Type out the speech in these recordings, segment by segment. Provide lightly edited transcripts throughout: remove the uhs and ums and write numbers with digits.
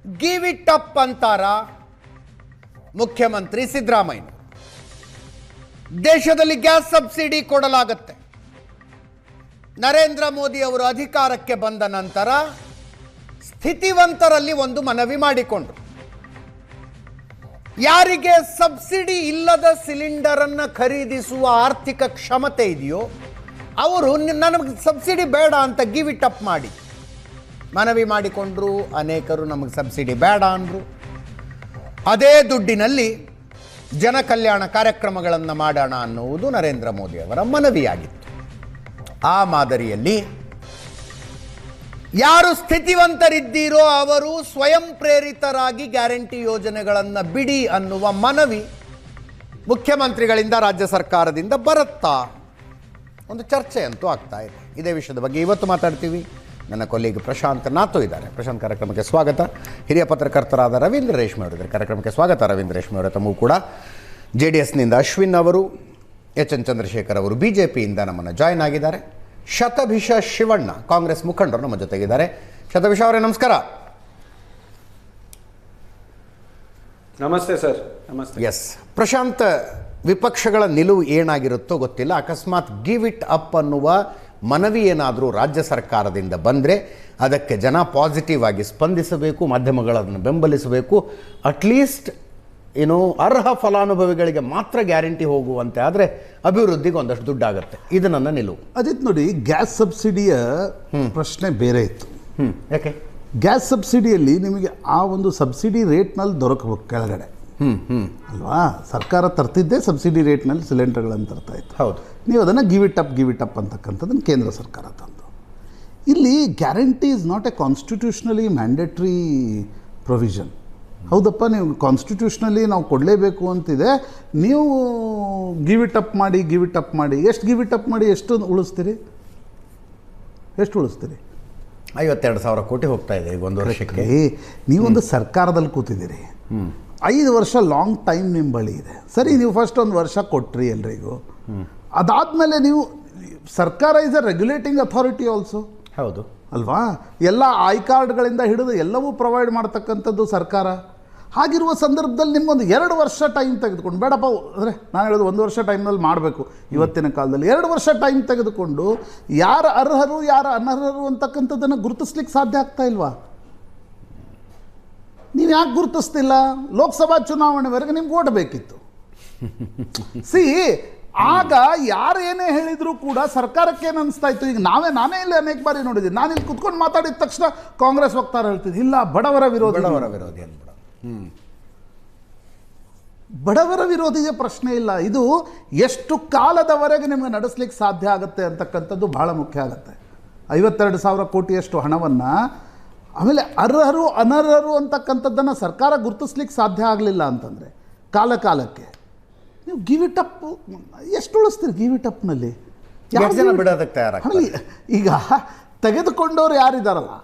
Give it up ಅಂತಾರ ಮುಖ್ಯಮಂತ್ರಿ ಸಿದ್ದರಾಮಯ್ಯ. ದೇಶದಲ್ಲಿ ಗ್ಯಾಸ್ ಸಬ್ಸಿಡಿ ಕೊಡಲಾಗುತ್ತೆ. ನರೇಂದ್ರ ಮೋದಿ ಅವರು ಅಧಿಕಾರಕ್ಕೆ ಬಂದ ನಂತರ ಸ್ಥಿತಿವಂತರಲ್ಲಿ ಒಂದು ಮನವಿ ಮಾಡಿಕೊಂಡ್ರು. ಯಾರಿಗೆ ಸಬ್ಸಿಡಿ ಇಲ್ಲದ ಸಿಲಿಂಡರ್ ಅನ್ನು ಖರೀದಿಸುವ ಆರ್ಥಿಕ ಕ್ಷಮತೆ ಇದೆಯೋ ಅವರು ನನಗೆ ಸಬ್ಸಿಡಿ ಬೇಡ ಅಂತ ಗಿವ್ ಇಟ್ ಅಪ್ ಮಾಡಿ ಮನವಿ ಮಾಡಿಕೊಂಡ್ರು. ಅನೇಕರು ನಮಗೆ ಸಬ್ಸಿಡಿ ಬೇಡ ಅಂದರು. ಅದೇ ದುಡ್ಡಿನಲ್ಲಿ ಜನ ಕಲ್ಯಾಣ ಕಾರ್ಯಕ್ರಮಗಳನ್ನು ಮಾಡೋಣ ಅನ್ನುವುದು ನರೇಂದ್ರ ಮೋದಿ ಅವರ ಮನವಿಯಾಗಿತ್ತು. ಆ ಮಾದರಿಯಲ್ಲಿ ಯಾರು ಸ್ಥಿತಿವಂತರಿದ್ದೀರೋ ಅವರು ಸ್ವಯಂ ಪ್ರೇರಿತರಾಗಿ ಗ್ಯಾರಂಟಿ ಯೋಜನೆಗಳನ್ನು ಬಿಡಿ ಅನ್ನುವ ಮನವಿ ಮುಖ್ಯಮಂತ್ರಿಗಳಿಂದ ರಾಜ್ಯ ಸರ್ಕಾರದಿಂದ ಬರುತ್ತಾ ಒಂದು ಚರ್ಚೆ ಅಂತೂ ಆಗ್ತಾ ಇದೆ. ಇದೇ ವಿಷಯದ ಬಗ್ಗೆ ಇವತ್ತು ಮಾತಾಡ್ತೀವಿ. ನನ್ನ ಕೊಲ್ಲಿಗೆ ಪ್ರಶಾಂತ್ ನಾತು ಇದ್ದಾರೆ. ಪ್ರಶಾಂತ್, ಕಾರ್ಯಕ್ರಮಕ್ಕೆ ಸ್ವಾಗತ. ಹಿರಿಯ ಪತ್ರಕರ್ತರಾದ ರವೀಂದ್ರ ರೇಷ್ಮೆ ಅವರಿದ್ದಾರೆ. ಕಾರ್ಯಕ್ರಮಕ್ಕೆ ಸ್ವಾಗತ ರವೀಂದ್ರ ರೇಷ್ಮೆ ಅವರ. ತಮಗೂ ಕೂಡ JDSನಿಂದ ಅಶ್ವಿನ್ ಅವರು, HN ಚಂದ್ರಶೇಖರ್ ಅವರು BJPಯಿಂದ ನಮ್ಮನ್ನು ಜಾಯ್ನ್ ಆಗಿದ್ದಾರೆ. ಶತಭಿಷ ಶಿವಣ್ಣ ಕಾಂಗ್ರೆಸ್ ಮುಖಂಡರು ನಮ್ಮ ಜೊತೆಗಿದ್ದಾರೆ. ಶತಭಿಷ ಅವರೇ ನಮಸ್ಕಾರ. ನಮಸ್ತೆ ಸರ್. ನಮಸ್ತೆ. ಎಸ್ ಪ್ರಶಾಂತ್, ವಿಪಕ್ಷಗಳ ನಿಲುವು ಏನಾಗಿರುತ್ತೋ ಗೊತ್ತಿಲ್ಲ. ಅಕಸ್ಮಾತ್ ಗಿವ್ ಇಟ್ ಅಪ್ ಅನ್ನುವ ಮನವಿ ಏನಾದರೂ ರಾಜ್ಯ ಸರ್ಕಾರದಿಂದ ಬಂದರೆ ಅದಕ್ಕೆ ಜನ ಪಾಸಿಟಿವ್ ಆಗಿ ಸ್ಪಂದಿಸಬೇಕು, ಮಾಧ್ಯಮಗಳನ್ನು ಬೆಂಬಲಿಸಬೇಕು. ಅಟ್ಲೀಸ್ಟ್ ಅರ್ಹ ಫಲಾನುಭವಿಗಳಿಗೆ ಮಾತ್ರ ಗ್ಯಾರಂಟಿ ಹೋಗುವಂತೆ ಆದರೆ ಅಭಿವೃದ್ಧಿಗೆ ಒಂದಷ್ಟು ದುಡ್ಡಾಗುತ್ತೆ. ಇದು ನನ್ನ ನಿಲುವು. ಅದಿತ್ತು ನೋಡಿ, ಗ್ಯಾಸ್ ಸಬ್ಸಿಡಿಯ ಪ್ರಶ್ನೆ ಬೇರೆ ಇತ್ತು. ಯಾಕೆ? ಗ್ಯಾಸ್ ಸಬ್ಸಿಡಿಯಲ್ಲಿ ನಿಮಗೆ ಆ ಒಂದು ಸಬ್ಸಿಡಿ ರೇಟ್ನಲ್ಲಿ ದೊರಕಬೇಕು ಕೆಳಗಡೆ ಅಲ್ವಾ? ಸರ್ಕಾರ ತರ್ತಿದ್ದೇ ಸಬ್ಸಿಡಿ ರೇಟ್ನಲ್ಲಿ ಸಿಲಿಂಡರ್ಗಳನ್ನು ತರ್ತಾ ಇತ್ತು. ಹೌದು. ನೀವು ಅದನ್ನು ಗಿವ್ ಇಟ್ ಅಪ್ ಅಂತಕ್ಕಂಥದ್ದನ್ನು ಕೇಂದ್ರ ಸರ್ಕಾರ ತಂದು. ಇಲ್ಲಿ guarantee is not A constitutionally mandatory provision. ಹೌದಪ್ಪ, ನೀವು ಕಾನ್ಸ್ಟಿಟ್ಯೂಷನಲ್ಲಿ ನಾವು ಕೊಡಲೇಬೇಕು ಅಂತಿದೆ, ನೀವು ಗಿವ್ ಇಟ್ ಅಪ್ ಮಾಡಿ ಎಷ್ಟು ಗಿವ್ ಇಟ್ ಅಪ್ ಮಾಡಿ ಎಷ್ಟು ಉಳಿಸ್ತೀರಿ? 52,000 ಕೋಟಿ ಹೋಗ್ತಾ ಇದೆ ಈಗ ಒಂದು ವರ್ಷಕ್ಕೆ. ನೀವೊಂದು ಸರ್ಕಾರದಲ್ಲಿ ಕೂತಿದ್ದೀರಿ, 5 ವರ್ಷ ಲಾಂಗ್ ಟೈಮ್ ನಿಮ್ಮ ಬಳಿ ಇದೆ. ಸರಿ, ನೀವು ಫಸ್ಟ್ ಒಂದು ವರ್ಷ ಕೊಟ್ರಿ ಎಲ್ರಿಗೂ. ಅದಾದಮೇಲೆ ನೀವು ಸರ್ಕಾರ is a regulating authority also. ಹೌದು ಅಲ್ವಾ? ಎಲ್ಲ ಐ ಕಾರ್ಡ್ಗಳಿಂದ ಹಿಡಿದು ಎಲ್ಲವೂ ಪ್ರೊವೈಡ್ ಮಾಡ್ತಕ್ಕಂಥದ್ದು ಸರ್ಕಾರ. ಹಾಗಿರುವ ಸಂದರ್ಭದಲ್ಲಿ ನಿಮ್ಗೊಂದು 2 ವರ್ಷ ಟೈಮ್ ತೆಗೆದುಕೊಂಡು, ಬೇಡಪ್ಪ ಅಂದರೆ ನಾನು ಹೇಳೋದು 1 ವರ್ಷ ಟೈಮ್ನಲ್ಲಿ ಮಾಡಬೇಕು ಇವತ್ತಿನ ಕಾಲದಲ್ಲಿ. 2 ವರ್ಷ ಟೈಮ್ ತೆಗೆದುಕೊಂಡು ಯಾರು ಅರ್ಹರು ಯಾರು ಅನರ್ಹರು ಅಂತಕ್ಕಂಥದ್ದನ್ನು ಗುರುತಿಸ್ಲಿಕ್ಕೆ ಸಾಧ್ಯ ಆಗ್ತಾ ಇಲ್ವಾ? ನೀವು ಯಾಕೆ ಗುರುತಿಸ್ತಿಲ್ಲ? ಲೋಕಸಭಾ ಚುನಾವಣೆವರೆಗೆ ನಿಮ್ಗೆ ಓಟ್ ಬೇಕಿತ್ತು. ಆಗ ಯಾರು ಏನೇ ಹೇಳಿದರೂ ಕೂಡ ಸರ್ಕಾರಕ್ಕೆ ಏನು ಅನಿಸ್ತಾ ಇತ್ತು? ಈಗ ನಾನೇ ಇಲ್ಲಿ ಅನೇಕ ಬಾರಿ ನೋಡಿದ್ದೀನಿ. ನಾನು ಇಲ್ಲಿ ಕುತ್ಕೊಂಡು ಮಾತಾಡಿದ ತಕ್ಷಣ ಕಾಂಗ್ರೆಸ್ ವಕ್ತಾರ ಹೇಳ್ತಿದ್ದೆ, ಇಲ್ಲ ಬಡವರ ವಿರೋಧಿ ಅಂದ್ಬಿಡ. ಬಡವರ ವಿರೋಧಿಗೆ ಪ್ರಶ್ನೆ ಇಲ್ಲ. ಇದು ಎಷ್ಟು ಕಾಲದವರೆಗೆ ನಿಮಗೆ ನಡೆಸಲಿಕ್ಕೆ ಸಾಧ್ಯ ಆಗುತ್ತೆ ಅಂತಕ್ಕಂಥದ್ದು ಬಹಳ ಮುಖ್ಯ ಆಗುತ್ತೆ. 52,000 ಕೋಟಿಯಷ್ಟು ಹಣವನ್ನು ಆಮೇಲೆ ಅರ್ಹರು ಅನರ್ಹರು ಅಂತಕ್ಕಂಥದ್ದನ್ನು ಸರ್ಕಾರ ಗುರುತಿಸ್ಲಿಕ್ಕೆ ಸಾಧ್ಯ ಆಗಲಿಲ್ಲ ಅಂತಂದರೆ ಕಾಲಕ್ಕೆ ನೀವು ಗಿವ್ ಇಟ್ ಅಪ್ ಎಷ್ಟು ಉಳಿಸ್ತೀರಿ? ಗಿವ್ ಇಟ್ ಅಪ್ನಲ್ಲಿ ಈಗ ತೆಗೆದುಕೊಂಡವ್ರು ಯಾರಿದ್ದಾರಲ್ಲ,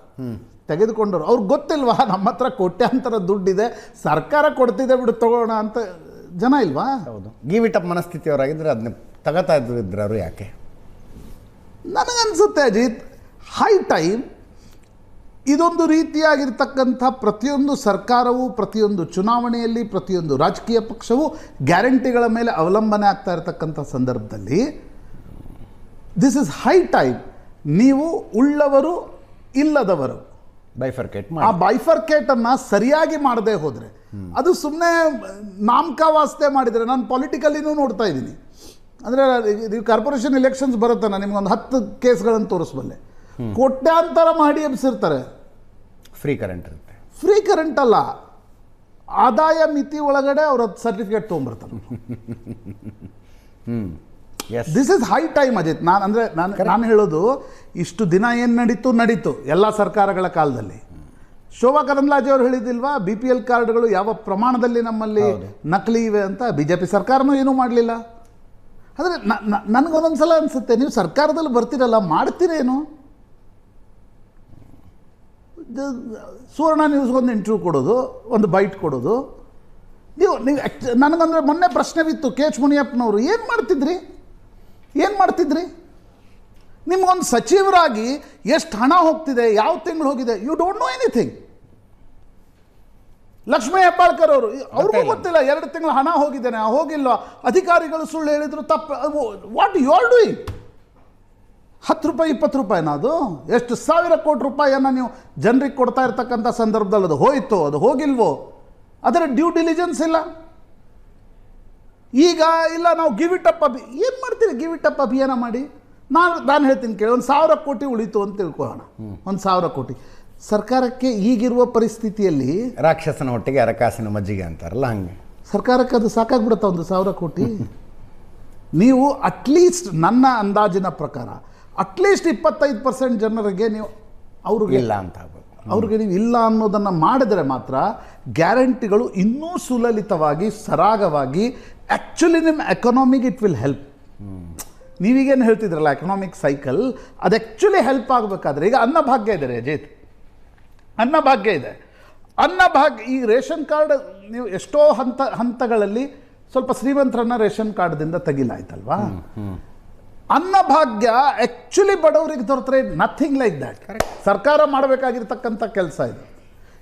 ತೆಗೆದುಕೊಂಡವ್ರು ಅವ್ರಿಗೆ ಗೊತ್ತಿಲ್ವಾ ನಮ್ಮ ಹತ್ರ ಕೋಟ್ಯಾಂತರ ದುಡ್ಡಿದೆ, ಸರ್ಕಾರ ಕೊಡ್ತಿದೆ, ಬಿಡು ತಗೋಣ ಅಂತ ಜನ ಇಲ್ವಾ? ಹೌದು. ಗಿವ್ ಇಟ್ ಅಪ್ ಮನಸ್ಥಿತಿಯವರಾಗಿದ್ದರೆ ಅದನ್ನ ತಗೋತಾ ಇದ್ದರು. ಯಾಕೆ? ನನಗನ್ಸುತ್ತೆ ಅಜಿತ್, ಹೈ ಟೈಮ್ ಇದೊಂದು ರೀತಿಯಾಗಿರ್ತಕ್ಕಂಥ ಪ್ರತಿಯೊಂದು ಸರ್ಕಾರವು, ಪ್ರತಿಯೊಂದು ಚುನಾವಣೆಯಲ್ಲಿ ಪ್ರತಿಯೊಂದು ರಾಜಕೀಯ ಪಕ್ಷವು ಗ್ಯಾರಂಟಿಗಳ ಮೇಲೆ ಅವಲಂಬನೆ ಆಗ್ತಾ ಇರತಕ್ಕಂಥ ಸಂದರ್ಭದಲ್ಲಿ ದಿಸ್ ಇಸ್ ಹೈ ಟೈಮ್. ನೀವು ಉಳ್ಳವರು ಇಲ್ಲದವರು ಆ ಬೈಫರ್ಕೇಟನ್ನು ಸರಿಯಾಗಿ ಮಾಡದೆ ಹೋದರೆ, ಅದು ಸುಮ್ಮನೆ ನಾಮಕಾವಾಸ್ತೆ ಮಾಡಿದರೆ, ನಾನು ಪೊಲಿಟಿಕಲಿನೂ ನೋಡ್ತಾ ಇದ್ದೀನಿ. ಅಂದರೆ ನೀವು ಕಾರ್ಪೊರೇಷನ್ ಎಲೆಕ್ಷನ್ಸ್ ಬರುತ್ತೆ, ನಾನು ನಿಮ್ಗೊಂದು 10 ಕೇಸ್ಗಳನ್ನು ತೋರಿಸ್ಬಲ್ಲೆ. ಕೋಟ್ಯಾಂತರ ಮಾಡಿ ಎಬ್ಸಿರ್ತಾರೆ. ಫ್ರೀ ಕರೆಂಟ್ ಇರುತ್ತೆ. ಫ್ರೀ ಕರೆಂಟ್ ಅಲ್ಲ, ಆದಾಯ ಮಿತಿ ಒಳಗಡೆ ಅವ್ರ ಸರ್ಟಿಫಿಕೇಟ್ ತೊಗೊಂಬರ್ತಾರೆ. This is high time Ajit. ನಾನು ಹೇಳೋದು, ಇಷ್ಟು ದಿನ ಏನು ನಡೀತು ಎಲ್ಲ ಸರ್ಕಾರಗಳ ಕಾಲದಲ್ಲಿ. ಶೋಭಾ ಕರಂದ್ಲಾಜೆ ಅವರು ಹೇಳಿದಿಲ್ವಾ, BPL ಕಾರ್ಡ್ಗಳು ಯಾವ ಪ್ರಮಾಣದಲ್ಲಿ ನಮ್ಮಲ್ಲಿ ನಕಲಿ ಇವೆ ಅಂತ. BJP ಸರ್ಕಾರನೂ ಏನೂ ಮಾಡಲಿಲ್ಲ. ಆದರೆ ನನಗೊಂದೊಂದ್ಸಲ ಅನಿಸುತ್ತೆ, ನೀವು ಸರ್ಕಾರದಲ್ಲಿ ಬರ್ತೀರಲ್ಲ, ಮಾಡ್ತೀರೇನು? ಸುವರ್ಣ ನ್ಯೂಸ್ಗೊಂದು ಇಂಟರ್ವ್ಯೂ ಕೊಡೋದು, ಒಂದು ಬೈಟ್ ಕೊಡೋದು. ನೀವು ನನಗಂದರೆ ಮೊನ್ನೆ ಪ್ರಶ್ನೆ ಬಿತ್ತು, KH ಮುನಿಯಪ್ಪನವರು ಏನು ಮಾಡ್ತಿದ್ರಿ? ನಿಮಗೊಂದು ಸಚಿವರಾಗಿ ಎಷ್ಟು ಹಣ ಹೋಗ್ತಿದೆ, ಯಾವ ತಿಂಗಳು ಹೋಗಿದೆ, you don't know anything. Lakshmi Hebbalkar ಅವರು ಅವ್ರಿಗೂ ಗೊತ್ತಿಲ್ಲ 2 ತಿಂಗಳು ಹಣ ಹೋಗಿದ್ದೇನೆ ಹೋಗಿಲ್ವಾ, ಅಧಿಕಾರಿಗಳು ಸುಳ್ಳು ಹೇಳಿದ್ರು ತಪ್ಪು. What you are doing? 10 ರೂಪಾಯಿ 20 ರೂಪಾಯಿನ ಅದು ಎಷ್ಟು ಸಾವಿರ ಕೋಟಿ ರೂಪಾಯಿಯನ್ನು ನೀವು ಜನರಿಗೆ ಕೊಡ್ತಾ ಇರ್ತಕ್ಕಂಥ ಸಂದರ್ಭದಲ್ಲಿ ಅದು ಹೋಯ್ತೋ ಅದು ಹೋಗಿಲ್ವೋ ಅದರ ಡ್ಯೂ ಡಿಲಿಜೆನ್ಸ್ ಇಲ್ಲ. ಈಗ ಇಲ್ಲ ನಾವು ಗಿವ್ ಇಟ್ ಅಪ್ ಏನು ಮಾಡ್ತೀರಿ? ಗಿವ್ ಇಟ್ ಅಪ್ ಅಭಿಯಾನ ಮಾಡಿ ನಾನು ಹೇಳ್ತೀನಿ ಕೇಳಿ, 1,000 ಕೋಟಿ ಉಳಿತು ಅಂತ ತಿಳ್ಕೊಳ್ಳೋಣ. 1,000 ಕೋಟಿ ಸರ್ಕಾರಕ್ಕೆ ಈಗಿರುವ ಪರಿಸ್ಥಿತಿಯಲ್ಲಿ ರಾಕ್ಷಸನ ಒಟ್ಟಿಗೆ ಅರಕಾಸಿನ ಮಜ್ಜಿಗೆ ಅಂತಾರಲ್ಲ ಹಂಗೆ ಸರ್ಕಾರಕ್ಕೆ ಅದು ಸಾಕಾಗ್ಬಿಡುತ್ತೆ 1,000 ಕೋಟಿ. ನೀವು ಅಟ್ಲೀಸ್ಟ್ ನನ್ನ ಅಂದಾಜಿನ ಪ್ರಕಾರ ಅಟ್ಲೀಸ್ಟ್ 25% ಜನರಿಗೆ ನೀವು ಅವ್ರಿಗೆ ಇಲ್ಲ ಅಂತ ಅವ್ರಿಗೆ ನೀವು ಇಲ್ಲ ಅನ್ನೋದನ್ನು ಮಾಡಿದರೆ ಮಾತ್ರ ಗ್ಯಾರಂಟಿಗಳು ಇನ್ನೂ ಸುಲಲಿತವಾಗಿ ಸರಾಗವಾಗಿ ಆ್ಯಕ್ಚುಲಿ ನಿಮ್ಮ ಎಕನಾಮಿಗೆ ಇಟ್ ವಿಲ್ ಹೆಲ್ಪ್. ನೀವೀಗೇನು ಹೇಳ್ತಿದ್ರಲ್ಲ ಎಕನಾಮಿಕ್ ಸೈಕಲ್ ಅದು ಆ್ಯಕ್ಚುಲಿ ಹೆಲ್ಪ್ ಆಗಬೇಕಾದ್ರೆ ಈಗ ಅನ್ನಭಾಗ್ಯ ಇದೆ ಅಜಿತ್, ಅನ್ನಭಾಗ್ಯ ಇದೆ. ಅನ್ನಭಾಗ್ಯ ಈ ರೇಷನ್ ಕಾರ್ಡ್ ನೀವು ಎಷ್ಟೋ ಹಂತಗಳಲ್ಲಿ ಸ್ವಲ್ಪ ಶ್ರೀಮಂತರನ್ನ ರೇಷನ್ ಕಾರ್ಡ್ದಿಂದ ತೆಗಿಲಾಯ್ತಲ್ವಾ. ಅನ್ನಭಾಗ್ಯ ಆ್ಯಕ್ಚುಲಿ ಬಡವರಿಗೆ ದೊರೆತರೆ ನಥಿಂಗ್ ಲೈಕ್ ದ್ಯಾಟ್. ಸರ್ಕಾರ ಮಾಡಬೇಕಾಗಿರ್ತಕ್ಕಂಥ ಕೆಲಸ ಇದು.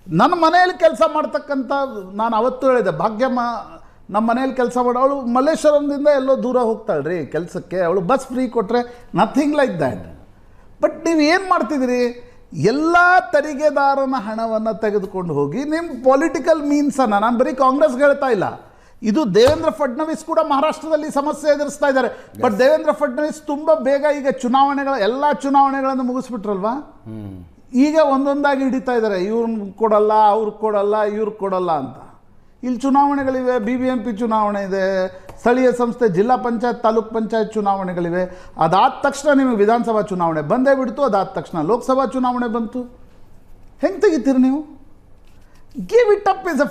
ನನ್ನ ಮನೆಯಲ್ಲಿ ಕೆಲಸ ಮಾಡ್ತಕ್ಕಂಥ ನಾನು ಅವತ್ತು ಹೇಳಿದೆ ಭಾಗ್ಯಮ್ಮ ನಮ್ಮ ಮನೇಲಿ ಕೆಲಸ ಅವಳು ಮಲ್ಲೇಶ್ವರಂದಿಂದ ಎಲ್ಲೋ ದೂರ ಹೋಗ್ತಾಳೆ ರೀ ಕೆಲಸಕ್ಕೆ, ಅವಳು ಬಸ್ ಫ್ರೀ ಕೊಟ್ಟರೆ ನಥಿಂಗ್ ಲೈಕ್ ದ್ಯಾಟ್. ಬಟ್ ನೀವು ಏನು ಮಾಡ್ತಿದ್ದೀರಿ? ಎಲ್ಲ ತೆರಿಗೆದಾರನ ಹಣವನ್ನು ತೆಗೆದುಕೊಂಡು ಹೋಗಿ ನಿಮ್ಮ ಪೊಲಿಟಿಕಲ್ ಮೀನ್ಸನ್ನು, ನಾನು ಬರೀ ಕಾಂಗ್ರೆಸ್ಗೆ ಹೇಳ್ತಾ ಇಲ್ಲ, ಇದು ದೇವೇಂದ್ರ ಫಡ್ನವೀಸ್ ಕೂಡ ಮಹಾರಾಷ್ಟ್ರದಲ್ಲಿ ಸಮಸ್ಯೆ ಎದುರಿಸ್ತಾ ಇದ್ದಾರೆ. ಬಟ್ ದೇವೇಂದ್ರ ಫಡ್ನವೀಸ್ ತುಂಬ ಬೇಗ ಈಗ ಎಲ್ಲ ಚುನಾವಣೆಗಳನ್ನು ಮುಗಿಸ್ಬಿಟ್ರಲ್ವಾ, ಈಗ ಒಂದೊಂದಾಗಿ ಹಿಡಿತಾ ಇದ್ದಾರೆ. ಇವ್ರನ್ನ ಕೊಡಲ್ಲ, ಅವ್ರಿಗೆ ಕೊಡಲ್ಲ, ಇವ್ರಿಗೆ ಕೊಡಲ್ಲ ಅಂತ. ಇಲ್ಲಿ ಚುನಾವಣೆಗಳಿವೆ, BBMP ಚುನಾವಣೆ ಇದೆ, ಸ್ಥಳೀಯ ಸಂಸ್ಥೆ ಜಿಲ್ಲಾ ಪಂಚಾಯತ್ ತಾಲೂಕ್ ಪಂಚಾಯತ್ ಚುನಾವಣೆಗಳಿವೆ. ಅದಾದ ತಕ್ಷಣ ನಿಮಗೆ ವಿಧಾನಸಭಾ ಚುನಾವಣೆ ಬಂದೇ ಬಿಡ್ತು, ಅದಾದ ತಕ್ಷಣ ಲೋಕಸಭಾ ಚುನಾವಣೆ ಬಂತು. ಹೆಂಗೆ ತೆಗಿತೀರಿ ನೀವು? ಗಿವ್ ಇಟ್ ಅಪ್ ಇಸ್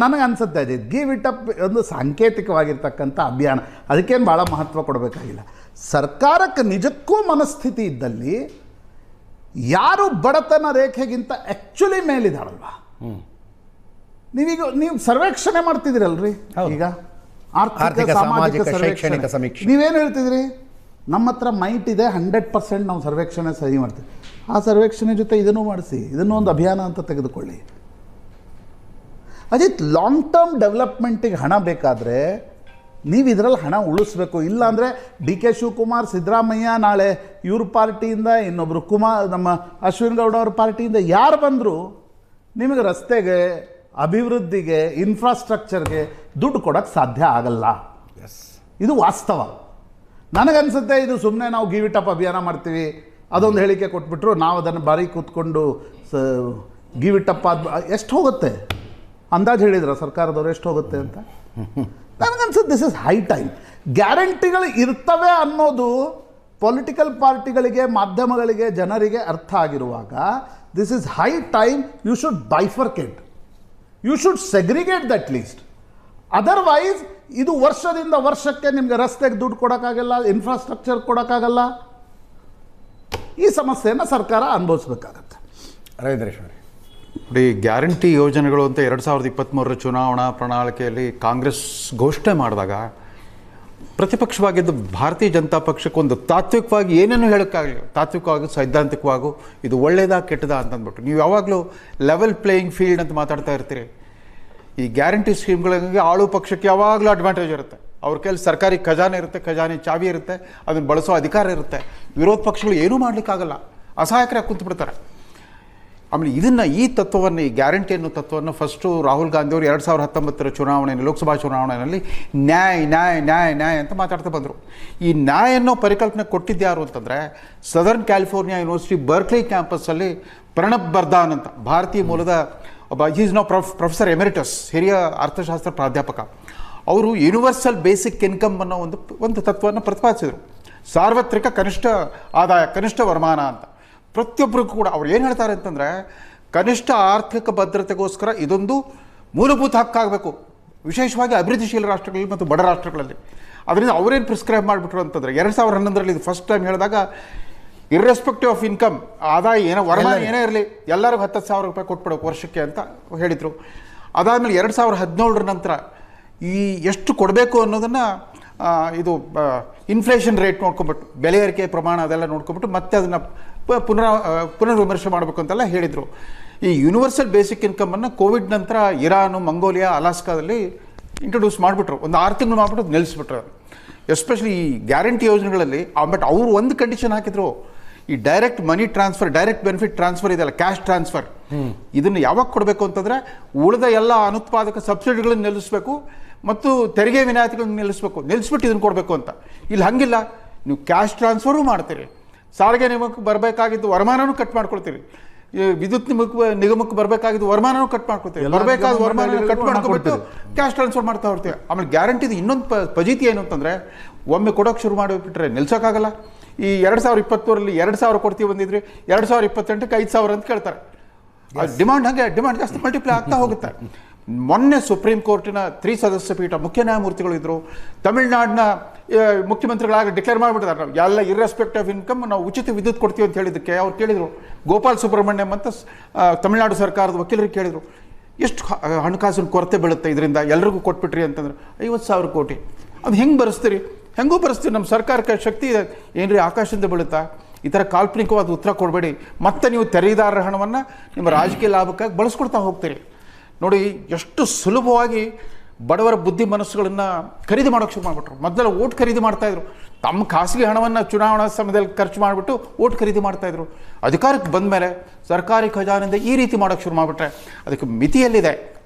ನನಗೆ ಅನ್ಸುತ್ತೆ ಇದೆ ಗಿವ್ ಇಟ್ ಅಪ್ ಒಂದು ಸಾಂಕೇತಿಕವಾಗಿರ್ತಕ್ಕಂಥ ಅಭಿಯಾನ, ಅದಕ್ಕೇನು ಭಾಳ ಮಹತ್ವ ಕೊಡಬೇಕಾಗಿಲ್ಲ. ಸರ್ಕಾರಕ್ಕೆ ನಿಜಕ್ಕೂ ಮನಸ್ಥಿತಿ ಇದ್ದಲ್ಲಿ ಯಾರು ಬಡತನ ರೇಖೆಗಿಂತ ಆ್ಯಕ್ಚುಲಿ ಮೇಲಿದಾರಲ್ವಾ, ನೀವು ಸರ್ವೇಕ್ಷಣೆ ಮಾಡ್ತಿದ್ದೀರಲ್ರಿ, ಈಗ ಆರ್ಥಿಕ ಸಾಮಾಜಿಕ ಶೈಕ್ಷಣಿಕ ಸಮೀಕ್ಷೆ ನೀವೇನು ಹೇಳ್ತಿದ್ರಿ? ನಮ್ಮ ಹತ್ರ ಮೈಟ್ ಇದೆ, 100% ನಾವು ಸರ್ವೇಕ್ಷಣೆ ಸರಿ ಮಾಡ್ತೀವಿ. ಆ ಸರ್ವೇಕ್ಷಣೆ ಜೊತೆ ಇದನ್ನು ಮಾಡಿಸಿ, ಇದನ್ನು ಒಂದು ಅಭಿಯಾನ ಅಂತ ತೆಗೆದುಕೊಳ್ಳಿ. ಅಜಿತ್, ಲಾಂಗ್ ಟರ್ಮ್ ಡೆವಲಪ್ಮೆಂಟಿಗೆ ಹಣ ಬೇಕಾದರೆ ನೀವು ಇದರಲ್ಲಿ ಹಣ ಉಳಿಸ್ಬೇಕು. ಇಲ್ಲಾಂದರೆ DK ಶಿವಕುಮಾರ್, ಸಿದ್ದರಾಮಯ್ಯ, ನಾಳೆ ಇವ್ರ ಪಾರ್ಟಿಯಿಂದ ಇನ್ನೊಬ್ಬರು ನಮ್ಮ ಅಶ್ವಿನ್ ಗೌಡ ಅವ್ರ ಪಾರ್ಟಿಯಿಂದ ಯಾರು ಬಂದರೂ ನಿಮಗೆ ರಸ್ತೆಗೆ, ಅಭಿವೃದ್ಧಿಗೆ, ಇನ್ಫ್ರಾಸ್ಟ್ರಕ್ಚರ್ಗೆ ದುಡ್ಡು ಕೊಡೋಕ್ಕೆ ಸಾಧ್ಯ ಆಗಲ್ಲ. ಇದು ವಾಸ್ತವ. ನನಗನ್ಸುತ್ತೆ ಇದು ಸುಮ್ಮನೆ ನಾವು ಗಿವ್ ಇಟ್ ಅಪ್ ಅಭಿಯಾನ ಮಾಡ್ತೀವಿ, ಅದೊಂದು ಹೇಳಿಕೆ ಕೊಟ್ಬಿಟ್ರು, ನಾವು ಅದನ್ನು ಬಾರಿ ಕೂತ್ಕೊಂಡು ಗಿವ್ ಇಟ್ ಅಪ್ ಎಷ್ಟು ಹೋಗುತ್ತೆ ಅಂದಾಜು ಹೇಳಿದ್ರ ಸರ್ಕಾರದವ್ರು ಎಷ್ಟು ಹೋಗುತ್ತೆ ಅಂತ? ನನಗನ್ಸುತ್ತೆ ದಿಸ್ ಇಸ್ ಹೈ ಟೈಮ್. ಗ್ಯಾರಂಟಿಗಳು ಇರ್ತವೆ ಅನ್ನೋದು ಪೊಲಿಟಿಕಲ್ ಪಾರ್ಟಿಗಳಿಗೆ, ಮಾಧ್ಯಮಗಳಿಗೆ, ಜನರಿಗೆ ಅರ್ಥ ಆಗಿರುವಾಗ this is high time you should bifurcate, you should segregate that least. Otherwise ಇದು ವರ್ಷದಿಂದ ವರ್ಷಕ್ಕೆ ನಿಮಗೆ ರಸ್ತೆಗೆ ದುಡ್ಡು ಕೊಡೋಕ್ಕಾಗಲ್ಲ, ಇನ್ಫ್ರಾಸ್ಟ್ರಕ್ಚರ್ ಕೊಡೋಕ್ಕಾಗಲ್ಲ. ಈ ಸಮಸ್ಯೆಯನ್ನು ಸರ್ಕಾರ ಅನುಭವಿಸ್ಬೇಕಾಗತ್ತೆ. ರವೀಂದ್ರೇಶ್ವರಿ ನೋಡಿ, ಗ್ಯಾರಂಟಿ ಯೋಜನೆಗಳು ಅಂತ 2023 ಚುನಾವಣಾ ಪ್ರಣಾಳಿಕೆಯಲ್ಲಿ ಕಾಂಗ್ರೆಸ್ ಘೋಷಣೆ ಮಾಡಿದಾಗ ಪ್ರತಿಪಕ್ಷವಾಗಿದ್ದು ಭಾರತೀಯ ಜನತಾ ಪಕ್ಷಕ್ಕೆ ಒಂದು ತಾತ್ವಿಕವಾಗಿ ಏನೇನು ಹೇಳೋಕ್ಕಾಗಲಿ, ತಾತ್ವಿಕವಾಗಿ ಸೈದ್ಧಾಂತಿಕವಾಗೂ ಇದು ಒಳ್ಳೇದಾ ಕೆಟ್ಟದಾ ಅಂತಂದ್ಬಿಟ್ಟು ನೀವು ಯಾವಾಗಲೂ ಲೆವೆಲ್ ಪ್ಲೇಯಿಂಗ್ ಫೀಲ್ಡ್ ಅಂತ ಮಾತಾಡ್ತಾ ಇರ್ತೀರಿ. ಈ ಗ್ಯಾರಂಟಿ ಸ್ಕೀಮ್ಗಳಿಗೆ ಆಳು ಪಕ್ಷಕ್ಕೆ ಯಾವಾಗಲೂ ಅಡ್ವಾಂಟೇಜ್ ಇರುತ್ತೆ. ಅವ್ರ ಕೈಲಿ ಸರ್ಕಾರಿ ಖಜಾನೆ ಇರುತ್ತೆ, ಖಜಾನೆ ಚಾವಿ ಇರುತ್ತೆ, ಅದನ್ನು ಬಳಸೋ ಅಧಿಕಾರ ಇರುತ್ತೆ. ವಿರೋಧ ಪಕ್ಷಗಳು ಏನೂ ಮಾಡಲಿಕ್ಕಾಗಲ್ಲ, ಅಸಹಾಯಕರಾಗಿ ಕುಂತುಬಿಡ್ತಾರೆ. ಆಮೇಲೆ ಈ ತತ್ವವನ್ನು, ಈ ಗ್ಯಾರಂಟಿ ಅನ್ನೋ ತತ್ವವನ್ನು ಫಸ್ಟು ರಾಹುಲ್ ಗಾಂಧಿಯವರು 2019 ಚುನಾವಣೆಯಲ್ಲಿ, ಲೋಕಸಭಾ ಚುನಾವಣೆಯಲ್ಲಿ ನ್ಯಾಯ ನ್ಯಾಯ ನ್ಯಾಯ ನ್ಯಾಯ ಅಂತ ಮಾತಾಡ್ತಾ ಬಂದರು. ಈ ನ್ಯಾಯ ಅನ್ನೋ ಪರಿಕಲ್ಪನೆ ಕೊಟ್ಟಿದ್ದು ಯಾರು ಅಂತಂದರೆ ಸದರ್ನ್ ಕ್ಯಾಲಿಫೋರ್ನಿಯಾ ಯೂನಿವರ್ಸಿಟಿ ಬರ್ಕ್ಲಿ ಕ್ಯಾಂಪಸ್ಸಲ್ಲಿ ಪ್ರಣಬ್ ಬರ್ದಾನ್ ಅಂತ ಭಾರತೀಯ ಮೂಲದ ಒಬ್ಬ, ಈಸ್ ನೋ ಪ್ರೊಫೆಸರ್ ಎಮೆರಿಟಸ್, ಹಿರಿಯ ಅರ್ಥಶಾಸ್ತ್ರ ಪ್ರಾಧ್ಯಾಪಕ. ಅವರು ಯೂನಿವರ್ಸಲ್ ಬೇಸಿಕ್ ಇನ್ಕಮ್ ಅನ್ನೋ ಒಂದು ತತ್ವವನ್ನು ಪ್ರತಿಪಾದಿಸಿದರು. ಸಾರ್ವತ್ರಿಕ ಕನಿಷ್ಠ ಆದಾಯ, ಕನಿಷ್ಠ ವರಮಾನ ಅಂತ ಪ್ರತಿಯೊಬ್ಬರಿಗೂ ಕೂಡ ಅವ್ರು ಏನು ಹೇಳ್ತಾರೆ ಅಂತಂದರೆ, ಕನಿಷ್ಠ ಆರ್ಥಿಕ ಭದ್ರತೆಗೋಸ್ಕರ ಇದೊಂದು ಮೂಲಭೂತ ಹಕ್ಕಾಗಬೇಕು, ವಿಶೇಷವಾಗಿ ಅಭಿವೃದ್ಧಿಶೀಲ ರಾಷ್ಟ್ರಗಳಲ್ಲಿ ಮತ್ತು ಬಡ ರಾಷ್ಟ್ರಗಳಲ್ಲಿ. ಅದರಿಂದ ಅವರೇನು ಪ್ರಿಸ್ಕ್ರೈಬ್ ಮಾಡಿಬಿಟ್ರು ಅಂತಂದರೆ 2011ರಲ್ಲಿ ಇದು ಫಸ್ಟ್ ಟೈಮ್ ಹೇಳಿದಾಗ ಇರ್ರೆಸ್ಪೆಕ್ಟಿವ್ ಆಫ್ ಇನ್ಕಮ್, ಆದಾಯ ವರಮಾನ ಏನೇ ಇರಲಿ ಎಲ್ಲರಿಗೂ 10,000 ರೂಪಾಯಿ ಕೊಟ್ಬಿಡೋಕೆ ವರ್ಷಕ್ಕೆ ಅಂತ ಹೇಳಿದರು. ಅದಾದಮೇಲೆ 2017 ನಂತರ ಈ ಎಷ್ಟು ಕೊಡಬೇಕು ಅನ್ನೋದನ್ನು ಇದು ಇನ್ಫ್ಲೇಷನ್ ರೇಟ್ ನೋಡ್ಕೊಂಬಿಟ್ಟು, ಬೆಲೆ ಏರಿಕೆ ಪ್ರಮಾಣ ಅದೆಲ್ಲ ನೋಡ್ಕೊಂಬಿಟ್ಟು ಮತ್ತೆ ಅದನ್ನು ಪುನರ್ವಿಮರ್ಶೆ ಮಾಡಬೇಕು ಅಂತೆಲ್ಲ ಹೇಳಿದರು. ಈ ಯೂನಿವರ್ಸಲ್ ಬೇಸಿಕ್ ಇನ್ಕಮನ್ನು ಕೋವಿಡ್ ನಂತರ ಇರಾನು, ಮಂಗೋಲಿಯಾ, ಅಲಾಸ್ಕಾದಲ್ಲಿ ಇಂಟ್ರೊಡ್ಯೂಸ್ ಮಾಡಿಬಿಟ್ರು. ಒಂದು 6 ತಿಂಗಳು ಮಾಡಿಬಿಟ್ಟು ನಿಲ್ಲಿಸ್ಬಿಟ್ರು. ಎಸ್ಪೆಷಲಿ ಈ ಗ್ಯಾರಂಟಿ ಯೋಜನೆಗಳಲ್ಲಿ. ಬಟ್ ಅವರು ಒಂದು ಕಂಡೀಷನ್ ಹಾಕಿದ್ರು, ಈ direct money transfer, direct benefit transfer ಇದೆಯಲ್ಲ, ಕ್ಯಾಶ್ ಟ್ರಾನ್ಸ್ಫರ್, ಇದನ್ನು ಯಾವಾಗ ಕೊಡಬೇಕು ಅಂತಂದರೆ ಉಳಿದ ಎಲ್ಲ ಅನುತ್ಪಾದಕ ಸಬ್ಸಿಡಿಗಳನ್ನು ನಿಲ್ಲಿಸಬೇಕು ಮತ್ತು ತೆರಿಗೆ ವಿನಾಯಿತಿಗಳನ್ನು ನಿಲ್ಲಿಸ್ಬಿಟ್ಟು ಇದನ್ನು ಕೊಡಬೇಕು ಅಂತ. ಇಲ್ಲಿ ಹಂಗಿಲ್ಲ, ನೀವು ಕ್ಯಾಶ್ ಟ್ರಾನ್ಸ್ಫರು ಮಾಡ್ತೀರಿ, ಸಾರಿಗೆ ನಿಗಮಕ್ಕೆ ಬರಬೇಕಾಗಿದ್ದು ವರಮಾನನೂ ಕಟ್ ಮಾಡ್ಕೊಳ್ತೀರಿ, ವಿದ್ಯುತ್ ನಿಗಮಕ್ಕೆ ಬರಬೇಕಾಗಿದ್ದು ವರಮಾನನೂ ಕಟ್ ಮಾಡ್ಕೊಳ್ತೀವಿ, ಬರಬೇಕಾದ ವರಮಾನ ಕಟ್ ಮಾಡ್ಕೊಬಿಟ್ಟು ಕ್ಯಾಶ್ ಟ್ರಾನ್ಸ್ಫರ್ ಮಾಡ್ತಾ ಹೋಗ್ತೀವಿ. ಆಮೇಲೆ ಗ್ಯಾರಂಟಿದು ಇನ್ನೊಂದು ಫಜೀತಿ ಏನು ಅಂತಂದರೆ, ಒಮ್ಮೆ ಕೊಡೋಕೆ ಶುರು ಮಾಡಿಬಿಟ್ರೆ ನಿಲ್ಸೋಕ್ಕಾಗಲ್ಲ. ಈ 2020ರಲ್ಲಿ 2,000 ಕೊಡ್ತೀವಿ ಬಂದಿದ್ರಿ, 2028ಕ್ಕೆ 5,000 ಅಂತ ಕೇಳ್ತಾರೆ. ಡಿಮಾಂಡ್ ಜಾಸ್ತಿ ಮಲ್ಟಿಪ್ಲೈ ಆಗ್ತಾ ಹೋಗುತ್ತೆ. ಮೊನ್ನೆ ಸುಪ್ರೀಂ ಕೋರ್ಟಿನ 3 ಸದಸ್ಯ ಪೀಠ ಮುಖ್ಯ ನ್ಯಾಯಮೂರ್ತಿಗಳು ಇದ್ದರು. ತಮಿಳುನಾಡಿನ ಮುಖ್ಯಮಂತ್ರಿಗಳಾಗಿ ಡಿಕ್ಲೇರ್ ಮಾಡಿಬಿಟ್ಟಿದ್ದಾರೆ, ನಾವು ಎಲ್ಲ ಇರ್ರೆಸ್ಪೆಕ್ಟ್ ಆಫ್ ಇನ್ಕಮ್ ನಾವು ಉಚಿತ ವಿದ್ಯುತ್ ಕೊಡ್ತೀವಿ ಅಂತ ಹೇಳಿದ್ದಕ್ಕೆ ಅವ್ರು ಕೇಳಿದರು. ಗೋಪಾಲ್ ಸುಬ್ರಹ್ಮಣ್ಯಂ ಅಂತ ತಮಿಳುನಾಡು ಸರ್ಕಾರದ ವಕೀಲರಿಗೆ ಕೇಳಿದರು, ಎಷ್ಟು ಹಣಕಾಸಿನ ಕೊರತೆ ಬೀಳುತ್ತೆ ಇದರಿಂದ, ಎಲ್ರಿಗೂ ಕೊಟ್ಬಿಟ್ರಿ ಅಂತಂದ್ರೆ 50,000 ಕೋಟಿ. ಅದು ಹೆಂಗೆ ಬರೆಸ್ತೀರಿ? ಹೆಂಗೂ ಬರೆಸ್ತೀವಿ, ನಮ್ಮ ಸರ್ಕಾರಕ್ಕೆ ಶಕ್ತಿ ಇದೆ ಏನ್ರಿ, ಆಕಾಶದಿಂದ ಬೀಳುತ್ತಾ? ಈ ಥರ ಕಾಲ್ಪನಿಕವಾದ ಉತ್ತರ ಕೊಡಬೇಡಿ. ಮತ್ತೆ ನೀವು ತೆರಿಗೆದಾರರ ಹಣವನ್ನು ನಿಮ್ಮ ರಾಜಕೀಯ ಲಾಭಕ್ಕಾಗಿ ಬಳಸ್ಕೊಡ್ತಾ ಹೋಗ್ತೀರಿ. ನೋಡಿ ಎಷ್ಟು ಸುಲಭವಾಗಿ ಬಡವರ ಬುದ್ಧಿ ಮನಸ್ಸುಗಳನ್ನು ಖರೀದಿ ಮಾಡೋಕ್ಕೆ ಶುರು ಮಾಡಿಬಿಟ್ರು. ಮೊದಲ ಓಟ್ ಖರೀದಿ ಮಾಡ್ತಾಯಿದ್ರು, ತಮ್ಮ ಖಾಸಗಿ ಹಣವನ್ನು ಚುನಾವಣಾ ಸಮಯದಲ್ಲಿ ಖರ್ಚು ಮಾಡಿಬಿಟ್ಟು ಓಟ್ ಖರೀದಿ ಮಾಡ್ತಾಯಿದ್ರು. ಅಧಿಕಾರಕ್ಕೆ ಬಂದ ಮೇಲೆ ಸರ್ಕಾರಿ ಖಜಾನೆಯಿಂದ ಈ ರೀತಿ ಮಾಡೋಕ್ಕೆ ಶುರು ಮಾಡಿಬಿಟ್ರೆ ಅದಕ್ಕೆ ಮಿತಿಯಲ್ಲಿದೆ.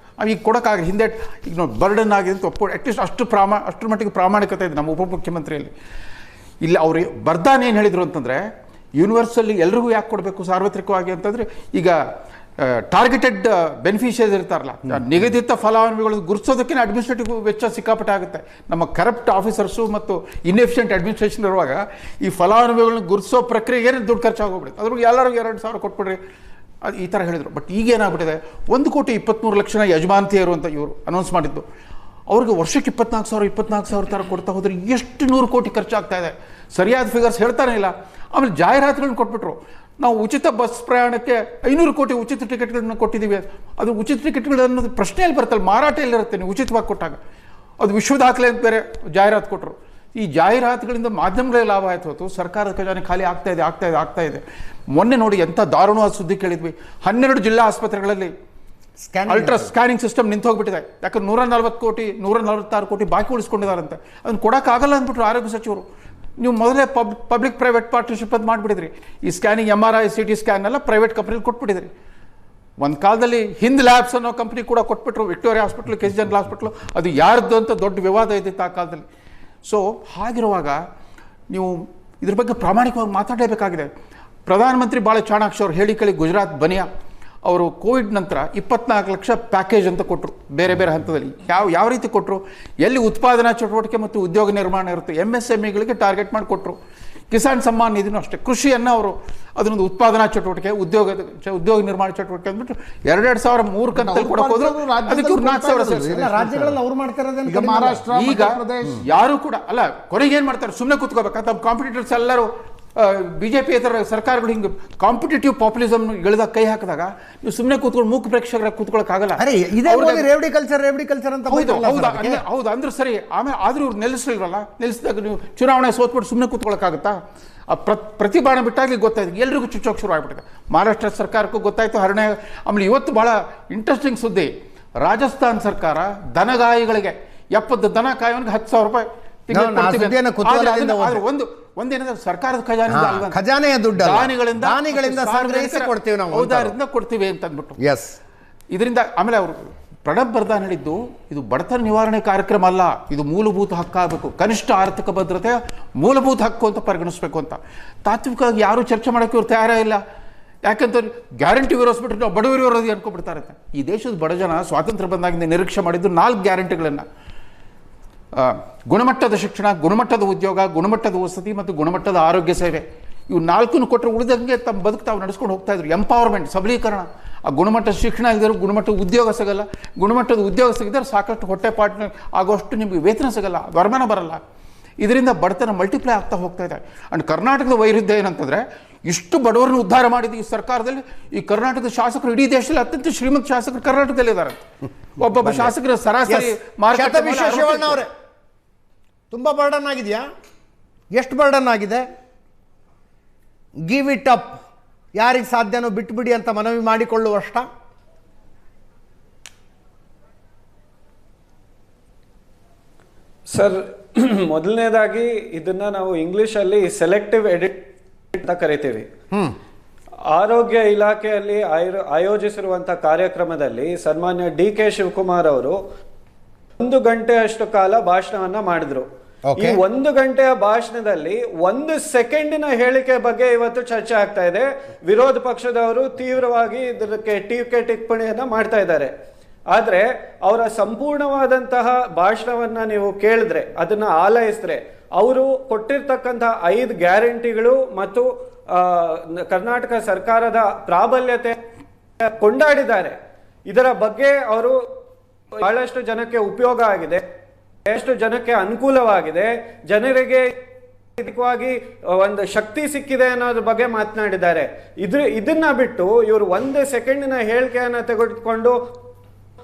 ಈಗ ಕೊಡೋಕ್ಕಾಗಲಿ, ಹಿಂದೆ ಈಗ ನೋಡಿ ಬರ್ಡನ್ ಆಗಿದೆ ಅಂತ ಒಪ್ಪು, ಅಟ್ಲೀಸ್ಟ್ ಅಷ್ಟರ ಮಟ್ಟಿಗೆ ಪ್ರಾಮಾಣಿಕತೆ ಇದೆ ನಮ್ಮ ಉಪಮುಖ್ಯಮಂತ್ರಿಯಲ್ಲಿ. ಇಲ್ಲಿ ಅವರು ಬರ್ದಾನ್ ಏನು ಹೇಳಿದರು ಅಂತಂದರೆ, ಯೂನಿವರ್ಸಲ್ಲಿ ಎಲ್ರಿಗೂ ಯಾಕೆ ಕೊಡಬೇಕು ಸಾರ್ವತ್ರಿಕವಾಗಿ ಅಂತಂದರೆ, ಈಗ ಟಾರ್ಗೆಟೆಡ್ ಬೆನಿಫಿಷಿಯರೀಸ್ ಇರ್ತಾರಲ್ಲ, ನಿಗದಿತ ಫಲಾನುಭವಿಗಳು ಗುರುತಿಸೋದಕ್ಕೆ ಅಡ್ಮಿನಿಸ್ಟ್ರೇಟಿವ್ ವೆಚ್ಚ ಸಿಕ್ಕಾಪಟ್ಟೆ ಆಗುತ್ತೆ. ನಮ್ಮ ಕರಪ್ಟ್ ಆಫೀಸರ್ಸು ಮತ್ತು ಇನ್ಎಫಿಷಿಯೆಂಟ್ ಅಡ್ಮಿನಿಸ್ಟ್ರೇಷನ್ ಇರುವಾಗ ಈ ಫಲಾನುಭವಿಗಳನ್ನ ಗುರುತಿಸೋ ಪ್ರಕ್ರಿಯೆಗೆ ದುಡ್ಡು ಖರ್ಚಾಗೋಗ್ಬಿಡುತ್ತೆ. ಅದ್ರಿಗೆ ಎಲ್ಲರಿಗೂ 2,000 ಕೊಟ್ಬಿಡ್ರಿ, ಅದು ಈ ಥರ ಹೇಳಿದರು. ಬಟ್ ಈಗೇನಾಗ್ಬಿಟ್ಟಿದೆ, 1,23,00,000 ಯಜಮಾನತಿಯರು ಅಂತ ಇವರು ಅನೌನ್ಸ್ ಮಾಡಿದ್ದು, ಅವ್ರಿಗೆ ವರ್ಷಕ್ಕೆ 24,000 ಥರ ಕೊಡ್ತಾ ಹೋದರೆ ಎಷ್ಟು 100 ಕೋಟಿ ಖರ್ಚಾಗ್ತಾ ಇದೆ. ಸರಿಯಾದ ಫಿಗರ್ಸ್ ಹೇಳ್ತಾನೆ ಇಲ್ಲ. ಆಮೇಲೆ ಜಾಹೀರಾತುಗಳನ್ನ ಕೊಟ್ಬಿಟ್ರು, ನಾವು ಉಚಿತ ಬಸ್ ಪ್ರಯಾಣಕ್ಕೆ 500 ಕೋಟಿ ಉಚಿತ ಟಿಕೆಟ್ಗಳನ್ನ ಕೊಟ್ಟಿದ್ದೀವಿ. ಅದು ಉಚಿತ ಟಿಕೆಟ್ಗಳು ಅನ್ನೋದು ಪ್ರಶ್ನೆಯಲ್ಲಿ ಬರ್ತಲ್ಲ, ಮಾರಾಟ ಎಲ್ಲಿರುತ್ತೆ ನೀವು ಉಚಿತವಾಗಿ ಕೊಟ್ಟಾಗ? ಅದು ವಿಶ್ವ ದಾಖಲೆ ಅಂತ ಬೇರೆ ಜಾಹೀರಾತು ಕೊಟ್ಟರು. ಈ ಜಾಹೀರಾತುಗಳಿಂದ ಮಾಧ್ಯಮಗಳೇ ಲಾಭ ಆಯ್ತು ಹೊತ್ತು ಸರ್ಕಾರದ ಖಜಾನೆ ಖಾಲಿ ಆಗ್ತಾ ಇದೆ. ಮೊನ್ನೆ ನೋಡಿ ಎಂಥ ದಾರುಣವಾದ ಸುದ್ದಿ ಕೇಳಿದ್ವಿ, 12 ಜಿಲ್ಲಾ ಆಸ್ಪತ್ರೆಗಳಲ್ಲಿ ಅಲ್ಟ್ರಾ ಸ್ಕ್ಯಾನಿಂಗ್ ಸಿಸ್ಟಮ್ ನಿಂತು ಹೋಗ್ಬಿಟ್ಟಿದೆ. ಯಾಕಂದ್ರೆ 146 ಕೋಟಿ ಬಾಕಿ ಉಳಿಸ್ಕೊಂಡಿದ್ದಾರಂತೆ. ಅದನ್ನು ಕೊಡೋಕ್ಕಾಗಲ್ಲ ಅಂದ್ಬಿಟ್ರು ಆರೋಗ್ಯ ಸಚಿವರು. ನೀವು ಮೊದಲೇ ಪಬ್ಲಿಕ್ ಪ್ರೈವೇಟ್ ಪಾರ್ಟ್ನರ್ಶಿಪ್ ಅಂತ ಮಾಡಿಬಿಟ್ಟಿದ್ರಿ. ಈ ಸ್ಕ್ಯಾನಿಂಗ್ MRI CT ಸ್ಕ್ಯಾನ್ ಎಲ್ಲ ಪ್ರೈವೇಟ್ ಕಂಪ್ನಿಲಿ ಕೊಟ್ಬಿಟ್ಟಿದ್ರಿ. ಒಂದು ಕಾಲದಲ್ಲಿ ಹಿಂದ್ ಲ್ಯಾಬ್ಸ್ ಅನ್ನೋ ಕಂಪ್ನಿ ಕೂಡ ಕೊಟ್ಬಿಟ್ರು, Victoria hospital, KC general hospital. ಅದು ಯಾರ್ದು ಅಂತ ದೊಡ್ಡ ವಿವಾದ ಇದ್ದಿತ್ತು ಆ ಕಾಲದಲ್ಲಿ. ಸೊ ಹಾಗಿರುವಾಗ ನೀವು ಇದ್ರ ಬಗ್ಗೆ ಪ್ರಾಮಾಣಿಕವಾಗಿ ಮಾತಾಡಲೇಬೇಕಾಗಿದೆ. ಪ್ರಧಾನಮಂತ್ರಿ ಭಾಳ ಚಾಣಾಕ್ಷ ಅವರು ಹೇಳಿ ಕೇಳಿ ಗುಜರಾತ್ ಬನಿಯಾ ಅವರು ಕೋವಿಡ್ ನಂತರ 24 ಲಕ್ಷ ಪ್ಯಾಕೇಜ್ ಅಂತ ಕೊಟ್ಟರು. ಬೇರೆ ಬೇರೆ ಹಂತದಲ್ಲಿ ಯಾವ ರೀತಿ ಕೊಟ್ಟರು, ಎಲ್ಲಿ ಉತ್ಪಾದನಾ ಚಟುವಟಿಕೆ ಮತ್ತು ಉದ್ಯೋಗ ನಿರ್ಮಾಣ ಇರುತ್ತೆ MSMEಗಳಿಗೆ ಟಾರ್ಗೆಟ್ ಮಾಡಿ ಕೊಟ್ಟರು. ಕಿಸಾನ್ ಸಮ್ಮಾನ್ ನಿಧಿನೂ ಅಷ್ಟೇ, ಕೃಷಿಯನ್ನು ಅವರು ಅದನ್ನೊಂದು ಉತ್ಪಾದನಾ ಚಟುವಟಿಕೆ, ಉದ್ಯೋಗ ನಿರ್ಮಾಣ ಚಟುವಟಿಕೆ ಅಂದ್ಬಿಟ್ಟು 2,000 3 ಕಂತಲ್ಲಿ ಕೊಡಕ್ಕೆ ಹೋದ್ರು. ಅದಕ್ಕೆ 4,000 ರಾಜ್ಯಗಳಲ್ಲಿ ಅವ್ರು ಮಾಡ್ತಾರೆ. ಮಹಾರಾಷ್ಟ್ರ, ಈಗ ಯಾರು ಕೂಡ ಅಲ್ಲ, ಕೊನೆಗೆ ಏನು ಮಾಡ್ತಾರೆ, ಸುಮ್ಮನೆ ಕೂತ್ಕೋಬೇಕಾ? ತಮ್ಮ ಕಾಂಪಿಟೇಟರ್ಸ್ ಎಲ್ಲರೂ BJP ಸರ್ಕಾರಗಳು ಹಿಂಗೆ ಕಾಂಪಿಟೇಟಿವ್ ಪಾಪ್ಯುಲಿಸಮ್ ಇಳಿದ ಕೈ ಹಾಕಿದಾಗ ನೀವು ಸುಮ್ಮನೆ ಕೂತ್ಕೊಂಡು ಮೂಕ ಪ್ರೇಕ್ಷಕರಾಗಿ ಕೂತ್ಕೊಳ್ಳೋಕ್ಕಾಗಲ್ಲ. ರೇವಡಿ ಕಲ್ಚರ್ ಅಂತ ಹೌದು ಅಂದ್ರೆ ಸರಿ. ಆಮೇಲೆ ಆದ್ರೂ ಇವ್ರು ನಿಲ್ಲಿಸಿದಾಗ ನೀವು ಚುನಾವಣೆ ಸೋತ್ಬಿಟ್ಟು ಸುಮ್ಮನೆ ಕೂತ್ಕೊಳ್ಳೋಕ್ಕಾಗುತ್ತಾ? ಪ್ರತಿಭಾಣ ಬಿಟ್ಟಾಗಲಿ ಗೊತ್ತಾಯ್ತು, ಎಲ್ರಿಗೂ ಚುಚ್ಚೋಕೆ ಶುರು ಆಗ್ಬಿಟ್ಟಿದೆ. ಮಹಾರಾಷ್ಟ್ರ ಸರ್ಕಾರಕ್ಕೂ ಗೊತ್ತಾಯ್ತು ಹರಣೆ. ಆಮೇಲೆ ಇವತ್ತು ಬಹಳ ಇಂಟ್ರೆಸ್ಟಿಂಗ್ ಸುದ್ದಿ, ರಾಜಸ್ಥಾನ್ ಸರ್ಕಾರ ದನಗಾಯಿಗಳಿಗೆ 70 ದನ ಕಾಯೋನಿಗೆ 10,000 ರೂಪಾಯಿ ಒಂದೇನಂದ್ರೆ ಸರ್ಕಾರದ ಖಜಾನೆಯ ದುಡ್ಡು ದಾನಿಗಳಿಂದ ಸಂಗ್ರಹಿಸಿ ಕೊಡ್ತೀವಿ ನಾವು, ಔದಾರ್ಯದಿಂದ ಕೊಡ್ತೀವಿ ಅಂತ ಅಂದ್ಬಿಟ್ಟು. ಇದರಿಂದ ಆಮೇಲೆ ಅವರು ಪ್ರಣಬ್ ಬರ್ದಾನ್ ಹೇಳಿದ್ದು, ಇದು ಬಡತನ ನಿವಾರಣೆ ಕಾರ್ಯಕ್ರಮ ಅಲ್ಲ, ಇದು ಮೂಲಭೂತ ಹಕ್ಕಾಗಬೇಕು, ಕನಿಷ್ಠ ಆರ್ಥಿಕ ಭದ್ರತೆ ಮೂಲಭೂತ ಹಕ್ಕು ಅಂತ ಪರಿಗಣಿಸಬೇಕು ಅಂತ. ತಾತ್ವಿಕವಾಗಿ ಯಾರು ಚರ್ಚೆ ಮಾಡೋಕ್ಕೆ ಇವ್ರು ತಯಾರೇ ಇಲ್ಲ. ಯಾಕಂತಂದ್ರೆ ಗ್ಯಾರಂಟಿ ವಿರೋಧಿಸ್ಬಿಟ್ರೆ ನಾವು ಬಡವರು ವಿರೋಧಿ ಅನ್ಕೊಬಿಡ್ತಾರಂತೆ. ಈ ದೇಶದ ಬಡ ಜನ ಸ್ವಾತಂತ್ರ್ಯ ಬಂದಾಗಿಂದ ನಿರೀಕ್ಷೆ ಮಾಡಿದ್ದು 4 ಗ್ಯಾರಂಟಿಗಳನ್ನು: ಗುಣಮಟ್ಟದ ಶಿಕ್ಷಣ, ಗುಣಮಟ್ಟದ ಉದ್ಯೋಗ, ಗುಣಮಟ್ಟದ ವಸತಿ ಮತ್ತು ಗುಣಮಟ್ಟದ ಆರೋಗ್ಯ ಸೇವೆ. ಇವು 4 ಕೊಟ್ಟರೆ ಉಳಿದಂಗೆ ತಮ್ಮ ಬದುಕು ತಾವು ನಡೆಸ್ಕೊಂಡು ಹೋಗ್ತಾ ಇದ್ರು. ಎಂಪವರ್ಮೆಂಟ್, ಸಬಲೀಕರಣ. ಆ ಗುಣಮಟ್ಟದ ಶಿಕ್ಷಣ ಇದ್ದರೂ ಗುಣಮಟ್ಟದ ಉದ್ಯೋಗ ಸಿಗಲ್ಲ, ಗುಣಮಟ್ಟದ ಉದ್ಯೋಗ ಸಿಗಿದ್ರೆ ಸಾಕಷ್ಟು ಹೊಟ್ಟೆಪಾಟಿನ ಆಗೋಷ್ಟು ನಿಮಗೆ ವೇತನ ಸಿಗಲ್ಲ, ವರಮಾನ ಬರಲ್ಲ. ಇದರಿಂದ ಬಡತನ ಮಲ್ಟಿಪ್ಲೈ ಆಗ್ತಾ ಹೋಗ್ತಾ ಇದೆ. ಆ್ಯಂಡ್ ಕರ್ನಾಟಕದ ವೈರುಧ್ಯ ಏನಂತಂದರೆ, ಇಷ್ಟು ಬಡವರನ್ನು ಉದ್ಧಾರ ಮಾಡಿದ ಈ ಸರ್ಕಾರದಲ್ಲಿ ಈ ಕರ್ನಾಟಕದ ಶಾಸಕರು ಇಡೀ ದೇಶದಲ್ಲಿ ಅತ್ಯಂತ ಶ್ರೀಮಂತ ಶಾಸಕರು ಕರ್ನಾಟಕದಲ್ಲಿ ಇದ್ದಾರೆ. ಒಬ್ಬೊಬ್ಬ ಶಾಸಕರ ಸರಾಸರಿ ಅವರೇ ತುಂಬ ಬರ್ಡನ್ ಆಗಿದೆಯಾ? ಎಷ್ಟು ಬರ್ಡನ್ ಆಗಿದೆ? ಗಿವ್ ಇಟ್ ಅಪ್ ಯಾರಿಗೆ ಸಾಧ್ಯನೋ ಬಿಟ್ಬಿಡಿ ಅಂತ ಮನವಿ ಮಾಡಿಕೊಳ್ಳುವಷ್ಟ? ಸರ್, ಮೊದಲನೇದಾಗಿ ಇದನ್ನ ನಾವು ಇಂಗ್ಲಿಷಲ್ಲಿ ಸೆಲೆಕ್ಟಿವ್ ಎಡಿಟ್ ಅಂತ ಕರಿತೀವಿ. ಆರೋಗ್ಯ ಇಲಾಖೆಯಲ್ಲಿ ಆಯೋಜಿಸಿರುವಂತಹ ಕಾರ್ಯಕ್ರಮದಲ್ಲಿ ಸನ್ಮಾನ್ಯ ಡಿ.ಕೆ. ಶಿವಕುಮಾರ್ ಅವರು 1 ಗಂಟೆಯಷ್ಟು ಕಾಲ ಭಾಷಣವನ್ನ ಮಾಡಿದ್ರು. ಈ 1 ಗಂಟೆಯ ಭಾಷಣದಲ್ಲಿ 1 ಸೆಕೆಂಡಿನ ಹೇಳಿಕೆ ಬಗ್ಗೆ ಇವತ್ತು ಚರ್ಚೆ ಆಗ್ತಾ ಇದೆ. ವಿರೋಧ ಪಕ್ಷದವರು ತೀವ್ರವಾಗಿ ಇದಕ್ಕೆ ಟೀಕೆ ಟಿಪ್ಪಣಿಯನ್ನ ಮಾಡ್ತಾ ಇದ್ದಾರೆ. ಆದ್ರೆ ಅವರ ಸಂಪೂರ್ಣವಾದಂತಹ ಭಾಷಣವನ್ನ ನೀವು ಕೇಳಿದ್ರೆ, ಅದನ್ನ ಆಲೈಸಿದ್ರೆ, ಅವರು ಕೊಟ್ಟಿರ್ತಕ್ಕಂತಹ 5 ಗ್ಯಾರಂಟಿಗಳು ಮತ್ತು ಕರ್ನಾಟಕ ಸರ್ಕಾರದ ಪ್ರಾಬಲ್ಯತೆ ಕೊಂಡಾಡಿದ್ದಾರೆ. ಇದರ ಬಗ್ಗೆ ಅವರು ಬಹಳಷ್ಟು ಜನಕ್ಕೆ ಉಪಯೋಗ ಆಗಿದೆ, ಎಷ್ಟು ಜನಕ್ಕೆ ಅನುಕೂಲವಾಗಿದೆ, ಜನರಿಗೆ ಒಂದು ಶಕ್ತಿ ಸಿಕ್ಕಿದೆ ಅನ್ನೋದ್ರ ಬಗ್ಗೆ ಮಾತನಾಡಿದ್ದಾರೆ. ಇದನ್ನ ಬಿಟ್ಟು ಇವರು 1 ಸೆಕೆಂಡಿನ ಹೇಳಿಕೆಯನ್ನ ತೆಗೆದುಕೊಂಡು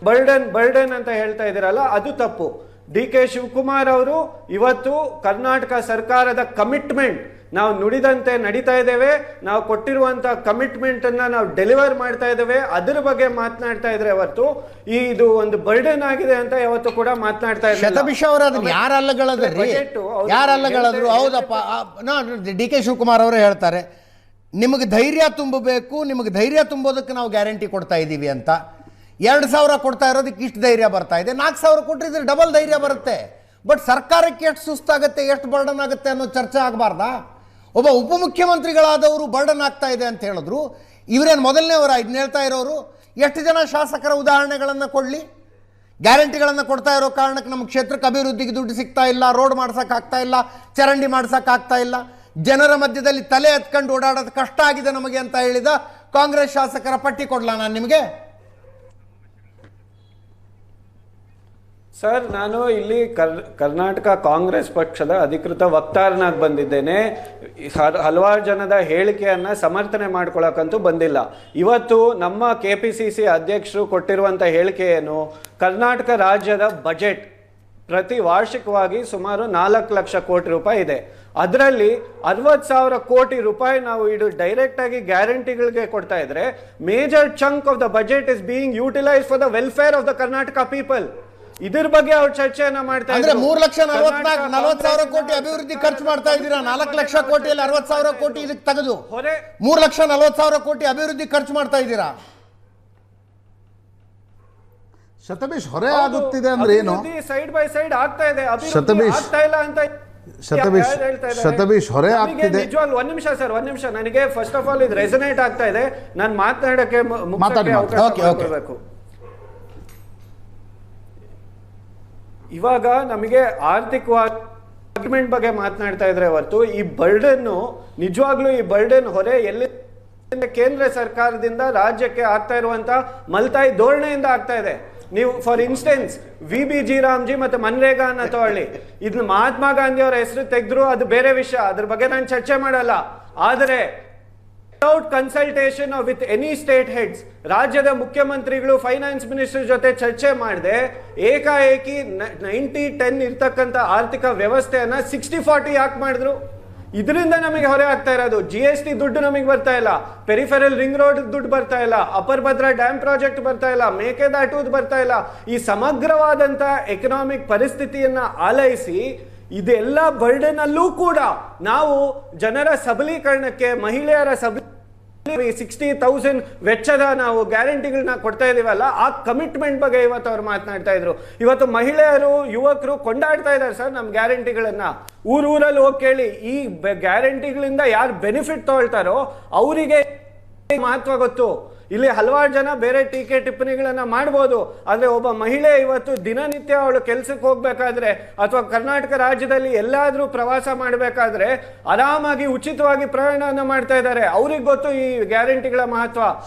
ಬರ್ಡನ್ ಅಂತ ಹೇಳ್ತಾ ಇದ್ದೀರಲ್ಲ, ಅದು ತಪ್ಪು. ಡಿ.ಕೆ. ಶಿವಕುಮಾರ್ ಅವರು ಇವತ್ತು ಕರ್ನಾಟಕ ಸರ್ಕಾರದ ಕಮಿಟ್ಮೆಂಟ್, ನಾವು ನುಡಿದಂತೆ ನಡೀತಾ ಇದ್ದೇವೆ, ನಾವು ಕೊಟ್ಟಿರುವಂತಹ ಕಮಿಟ್ಮೆಂಟ್ ಅನ್ನ ನಾವು ಡೆಲಿವರ್ ಮಾಡ್ತಾ ಇದ್ದೇವೆ, ಅದರ ಬಗ್ಗೆ ಮಾತನಾಡ್ತಾ ಇದ್ರೆ ಹೊರತು ಇದು ಒಂದು ಬರ್ಡನ್ ಆಗಿದೆ ಅಂತ ಯಾವತ್ತು ಕೂಡ ಮಾತನಾಡ್ತಾ ಇದ್ದಾರೆ. ಶತಭಿಷ ಅವರು ಅದನ್ನ ಯಾರಲ್ಲಗಳದ್ರು? ಹೌದಪ್ಪ, ಡಿ.ಕೆ. ಶಿವಕುಮಾರ್ ಅವರು ಹೇಳ್ತಾರೆ ನಿಮಗೆ ಧೈರ್ಯ ತುಂಬಬೇಕು, ನಿಮಗೆ ಧೈರ್ಯ ತುಂಬೋದಕ್ಕೆ ನಾವು ಗ್ಯಾರಂಟಿ ಕೊಡ್ತಾ ಇದ್ದೀವಿ ಅಂತ. 2,000 ಕೊಡ್ತಾ ಇರೋದಕ್ಕೆ ಇಷ್ಟು ಧೈರ್ಯ ಬರ್ತಾ ಇದೆ, 4,000 ಕೊಟ್ಟಿದ್ರೆ ಡಬಲ್ ಧೈರ್ಯ ಬರುತ್ತೆ. ಬಟ್ ಸರ್ಕಾರಕ್ಕೆ ಎಷ್ಟು ಸುಸ್ತಾಗುತ್ತೆ, ಎಷ್ಟು ಬರ್ಡನ್ ಆಗುತ್ತೆ ಅನ್ನೋ ಚರ್ಚೆ ಆಗಬಾರ್ದಾ? ಒಬ್ಬ ಉಪಮುಖ್ಯಮಂತ್ರಿಗಳಾದವರು ಬರ್ಡನ್ ಆಗ್ತಾ ಇದೆ ಅಂತ ಹೇಳಿದ್ರು. ಇವರೇನು ಮೊದಲನೇವರ ಇದನ್ನ ಹೇಳ್ತಾ ಇರೋರು? ಎಷ್ಟು ಜನ ಶಾಸಕರ ಉದಾಹರಣೆಗಳನ್ನು ಕೊಡಲಿ? ಗ್ಯಾರಂಟಿಗಳನ್ನು ಕೊಡ್ತಾ ಇರೋ ಕಾರಣಕ್ಕೆ ನಮ್ಮ ಕ್ಷೇತ್ರಕ್ಕೆ ಅಭಿವೃದ್ಧಿಗೆ ದುಡ್ಡು ಸಿಗ್ತಾ ಇಲ್ಲ, ರೋಡ್ ಮಾಡ್ಸೋಕ್ಕಾಗ್ತಾ ಇಲ್ಲ, ಚರಂಡಿ ಮಾಡ್ಸೋಕ್ಕಾಗ್ತಾ ಇಲ್ಲ, ಜನರ ಮಧ್ಯದಲ್ಲಿ ತಲೆ ಎತ್ಕೊಂಡು ಓಡಾಡೋದು ಕಷ್ಟ ಆಗಿದೆ ನಮಗೆ ಅಂತ ಹೇಳಿದ ಕಾಂಗ್ರೆಸ್ ಶಾಸಕರ ಪಟ್ಟಿ ಕೊಡ್ಲಾ ನಾನು ನಿಮಗೆ? ಸರ್, ನಾನು ಇಲ್ಲಿ ಕರ್ನಾಟಕ ಕಾಂಗ್ರೆಸ್ ಪಕ್ಷದ ಅಧಿಕೃತ ವಕ್ತಾರನಾಗಿ ಬಂದಿದ್ದೇನೆ. ಹಲವಾರು ಜನದ ಹೇಳಿಕೆಯನ್ನ ಸಮರ್ಥನೆ ಮಾಡ್ಕೊಳಕ್ಕಂತೂ ಬಂದಿಲ್ಲ. ಇವತ್ತು ನಮ್ಮ KPCC ಅಧ್ಯಕ್ಷರು ಕೊಟ್ಟಿರುವಂತ ಹೇಳಿಕೆ ಏನು? ಕರ್ನಾಟಕ ರಾಜ್ಯದ ಬಜೆಟ್ ಪ್ರತಿ ವಾರ್ಷಿಕವಾಗಿ ಸುಮಾರು 4 ಲಕ್ಷ ಕೋಟಿ ರೂಪಾಯಿ ಇದೆ. ಅದರಲ್ಲಿ 60,000 ಕೋಟಿ ರೂಪಾಯಿ ನಾವು ಇದು ಡೈರೆಕ್ಟ್ ಆಗಿ ಗ್ಯಾರಂಟಿಗಳಿಗೆ ಕೊಡ್ತಾ ಇದ್ರೆ, major chunk of the budget is being utilise for the welfare of the Karnataka people. ಇದ್ರ ಬಗ್ಗೆ ಅವ್ರು ಚರ್ಚೆಯನ್ನ ಮಾಡ್ತಾ ಇದ್ದಾರೆ. 3,40,000 ಕೋಟಿ ಅಭಿವೃದ್ಧಿ ಖರ್ಚು ಮಾಡ್ತಾ ಇದ್ದೀರಾ. 4 ಲಕ್ಷ ಕೋಟಿಯಲ್ಲಿ 60,000 ಕೋಟಿ ಇದಕ್ಕೆ ತೆಗೆದು 3,40,000 ಕೋಟಿ ಅಭಿವೃದ್ಧಿ ಖರ್ಚು ಮಾಡ್ತಾ ಇದ್ದೀರಾ. ಶತಬೀಶ್, ಹೊರೆ ಆಗುತ್ತಿದೆ ಅಂದ್ರೆ ಏನು? ಸೈಡ್ ಬೈ ಸೈಡ್ ಆಗ್ತಾ ಇದೆ, ಆಗ್ತಾ ಇಲ್ಲ ಅಂತ ಶತಬೀಶ್ ಹೊರೆ ಆಗ್ತಿದೆ. ನಿಜವಾಗ್ಲೂ ಒಂದ್ ನಿಮಿಷ ನನಗೆ ಫಸ್ಟ್ ಆಫ್ ಆಲ್ ಇದು ರೆಸನೇಟ್ ಆಗ್ತಾ ಇದೆ. ನಾನು ಮಾತನಾಡಕ್ಕೆ ಅವಕಾಶ. ಇವಾಗ ನಮಗೆ ಆರ್ಥಿಕವಾಗಿ ಬಗ್ಗೆ ಮಾತನಾಡ್ತಾ ಇದ್ರೆ ಹೊರತು ಈ ಬರ್ಡನ್, ನಿಜವಾಗ್ಲೂ ಈ ಬರ್ಡನ್ ಹೊರೆ ಎಲ್ಲಿ ಕೇಂದ್ರ ಸರ್ಕಾರದಿಂದ ರಾಜ್ಯಕ್ಕೆ ಆಗ್ತಾ ಇರುವಂತ ಮಲ್ತಾಯಿ ಧೋರಣೆಯಿಂದ ಆಗ್ತಾ ಇದೆ. ನೀವು ಫಾರ್ ಇನ್ಸ್ಟೆನ್ಸ್ VBG ರಾಮ್ಜಿ ಮತ್ತೆ ಮನ್ರೇಗಾ ಅನ್ನ ತಗೊಳ್ಳಿ. ಇದನ್ನ ಮಹಾತ್ಮ ಗಾಂಧಿ ಅವರ ಹೆಸರು ತೆಗೆದ್ರು, ಅದು ಬೇರೆ ವಿಷಯ, ಅದ್ರ ಬಗ್ಗೆ ನಾನು ಚರ್ಚೆ ಮಾಡಲ್ಲ. ಆದರೆ without consultation with any state heads, ರಾಜ್ಯದ ಮುಖ್ಯಮಂತ್ರಿಗಳು ಫೈನಾನ್ಸ್ ಮಿನಿಸ್ಟರ್ ಜೊತೆ ಚರ್ಚೆ ಮಾಡದೆ ಏಕಾಏಕಿ 90-10 ಇರ್ತಕ್ಕಂಥ ಆರ್ಥಿಕ ವ್ಯವಸ್ಥೆಯನ್ನ 60-40 ಯಾಕೆ ಮಾಡಿದ್ರು? ಇದರಿಂದ ನಮಗೆ ಹೊರೆ ಆಗ್ತಾ ಇರೋದು. GST ದುಡ್ಡು ನಮಗೆ ಬರ್ತಾ ಇಲ್ಲ, ಪೆರಿಫೆರಲ್ ರಿಂಗ್ ರೋಡ್ ದುಡ್ಡು ಬರ್ತಾ ಇಲ್ಲ, ಅಪರ್ ಭದ್ರಾ ಡ್ಯಾಮ್ ಪ್ರಾಜೆಕ್ಟ್ ಬರ್ತಾ ಇಲ್ಲ, ಮೇಕೆದಾಟು ಬರ್ತಾ ಇಲ್ಲ. ಈ ಸಮಗ್ರವಾದಂತ ಎಕನಾಮಿಕ್ ಪರಿಸ್ಥಿತಿಯನ್ನ ಆಲೈಸಿ ಇದೆಲ್ಲ ಬರ್ಡನ್ ಅಲ್ಲೂ ಕೂಡ ನಾವು ಜನರ ಸಬಲೀಕರಣಕ್ಕೆ, ಮಹಿಳೆಯರ 60,000 ವೆಚ್ಚದ ನಾವು ಗ್ಯಾರಂಟಿಗಳನ್ನ ಕೊಡ್ತಾ ಇದೀವಲ್ಲ, ಆ ಕಮಿಟ್ಮೆಂಟ್ ಬಗ್ಗೆ ಇವತ್ತು ಅವ್ರು ಮಾತನಾಡ್ತಾ ಇದ್ರು. ಇವತ್ತು ಮಹಿಳೆಯರು, ಯುವಕರು ಕೊಂಡಾಡ್ತಾ ಇದ್ದಾರೆ ಸರ್ ನಮ್ಮ ಗ್ಯಾರಂಟಿಗಳನ್ನ. ಊರಲ್ಲಿ ಹೋಗಿ ಕೇಳಿ, ಈ ಗ್ಯಾರಂಟಿಗಳಿಂದ ಯಾರು ಬೆನಿಫಿಟ್ ತಗೊಳ್ತಾರೋ ಅವರಿಗೆ ಮಹತ್ವ ಗೊತ್ತು. ಇಲ್ಲಿ ಹಲವಾರು ಜನ ಬೇರೆ ಟೀಕೆ ಟಿಪ್ಪಣಿಗಳನ್ನ ಮಾಡಬಹುದು, ಆದ್ರೆ ಒಬ್ಬ ಮಹಿಳೆ ಇವತ್ತು ದಿನನಿತ್ಯ ಅವಳು ಕೆಲಸಕ್ಕೆ ಹೋಗ್ಬೇಕಾದ್ರೆ ಅಥವಾ ಕರ್ನಾಟಕ ರಾಜ್ಯದಲ್ಲಿ ಎಲ್ಲಾದ್ರೂ ಪ್ರವಾಸ ಮಾಡಬೇಕಾದ್ರೆ ಆರಾಮಾಗಿ ಉಚಿತವಾಗಿ ಪ್ರಯಾಣವನ್ನ ಮಾಡ್ತಾ ಇದ್ದಾರೆ. ಅವ್ರಿಗೆ ಗೊತ್ತು ಈ ಗ್ಯಾರಂಟಿಗಳ ಮಹತ್ವ.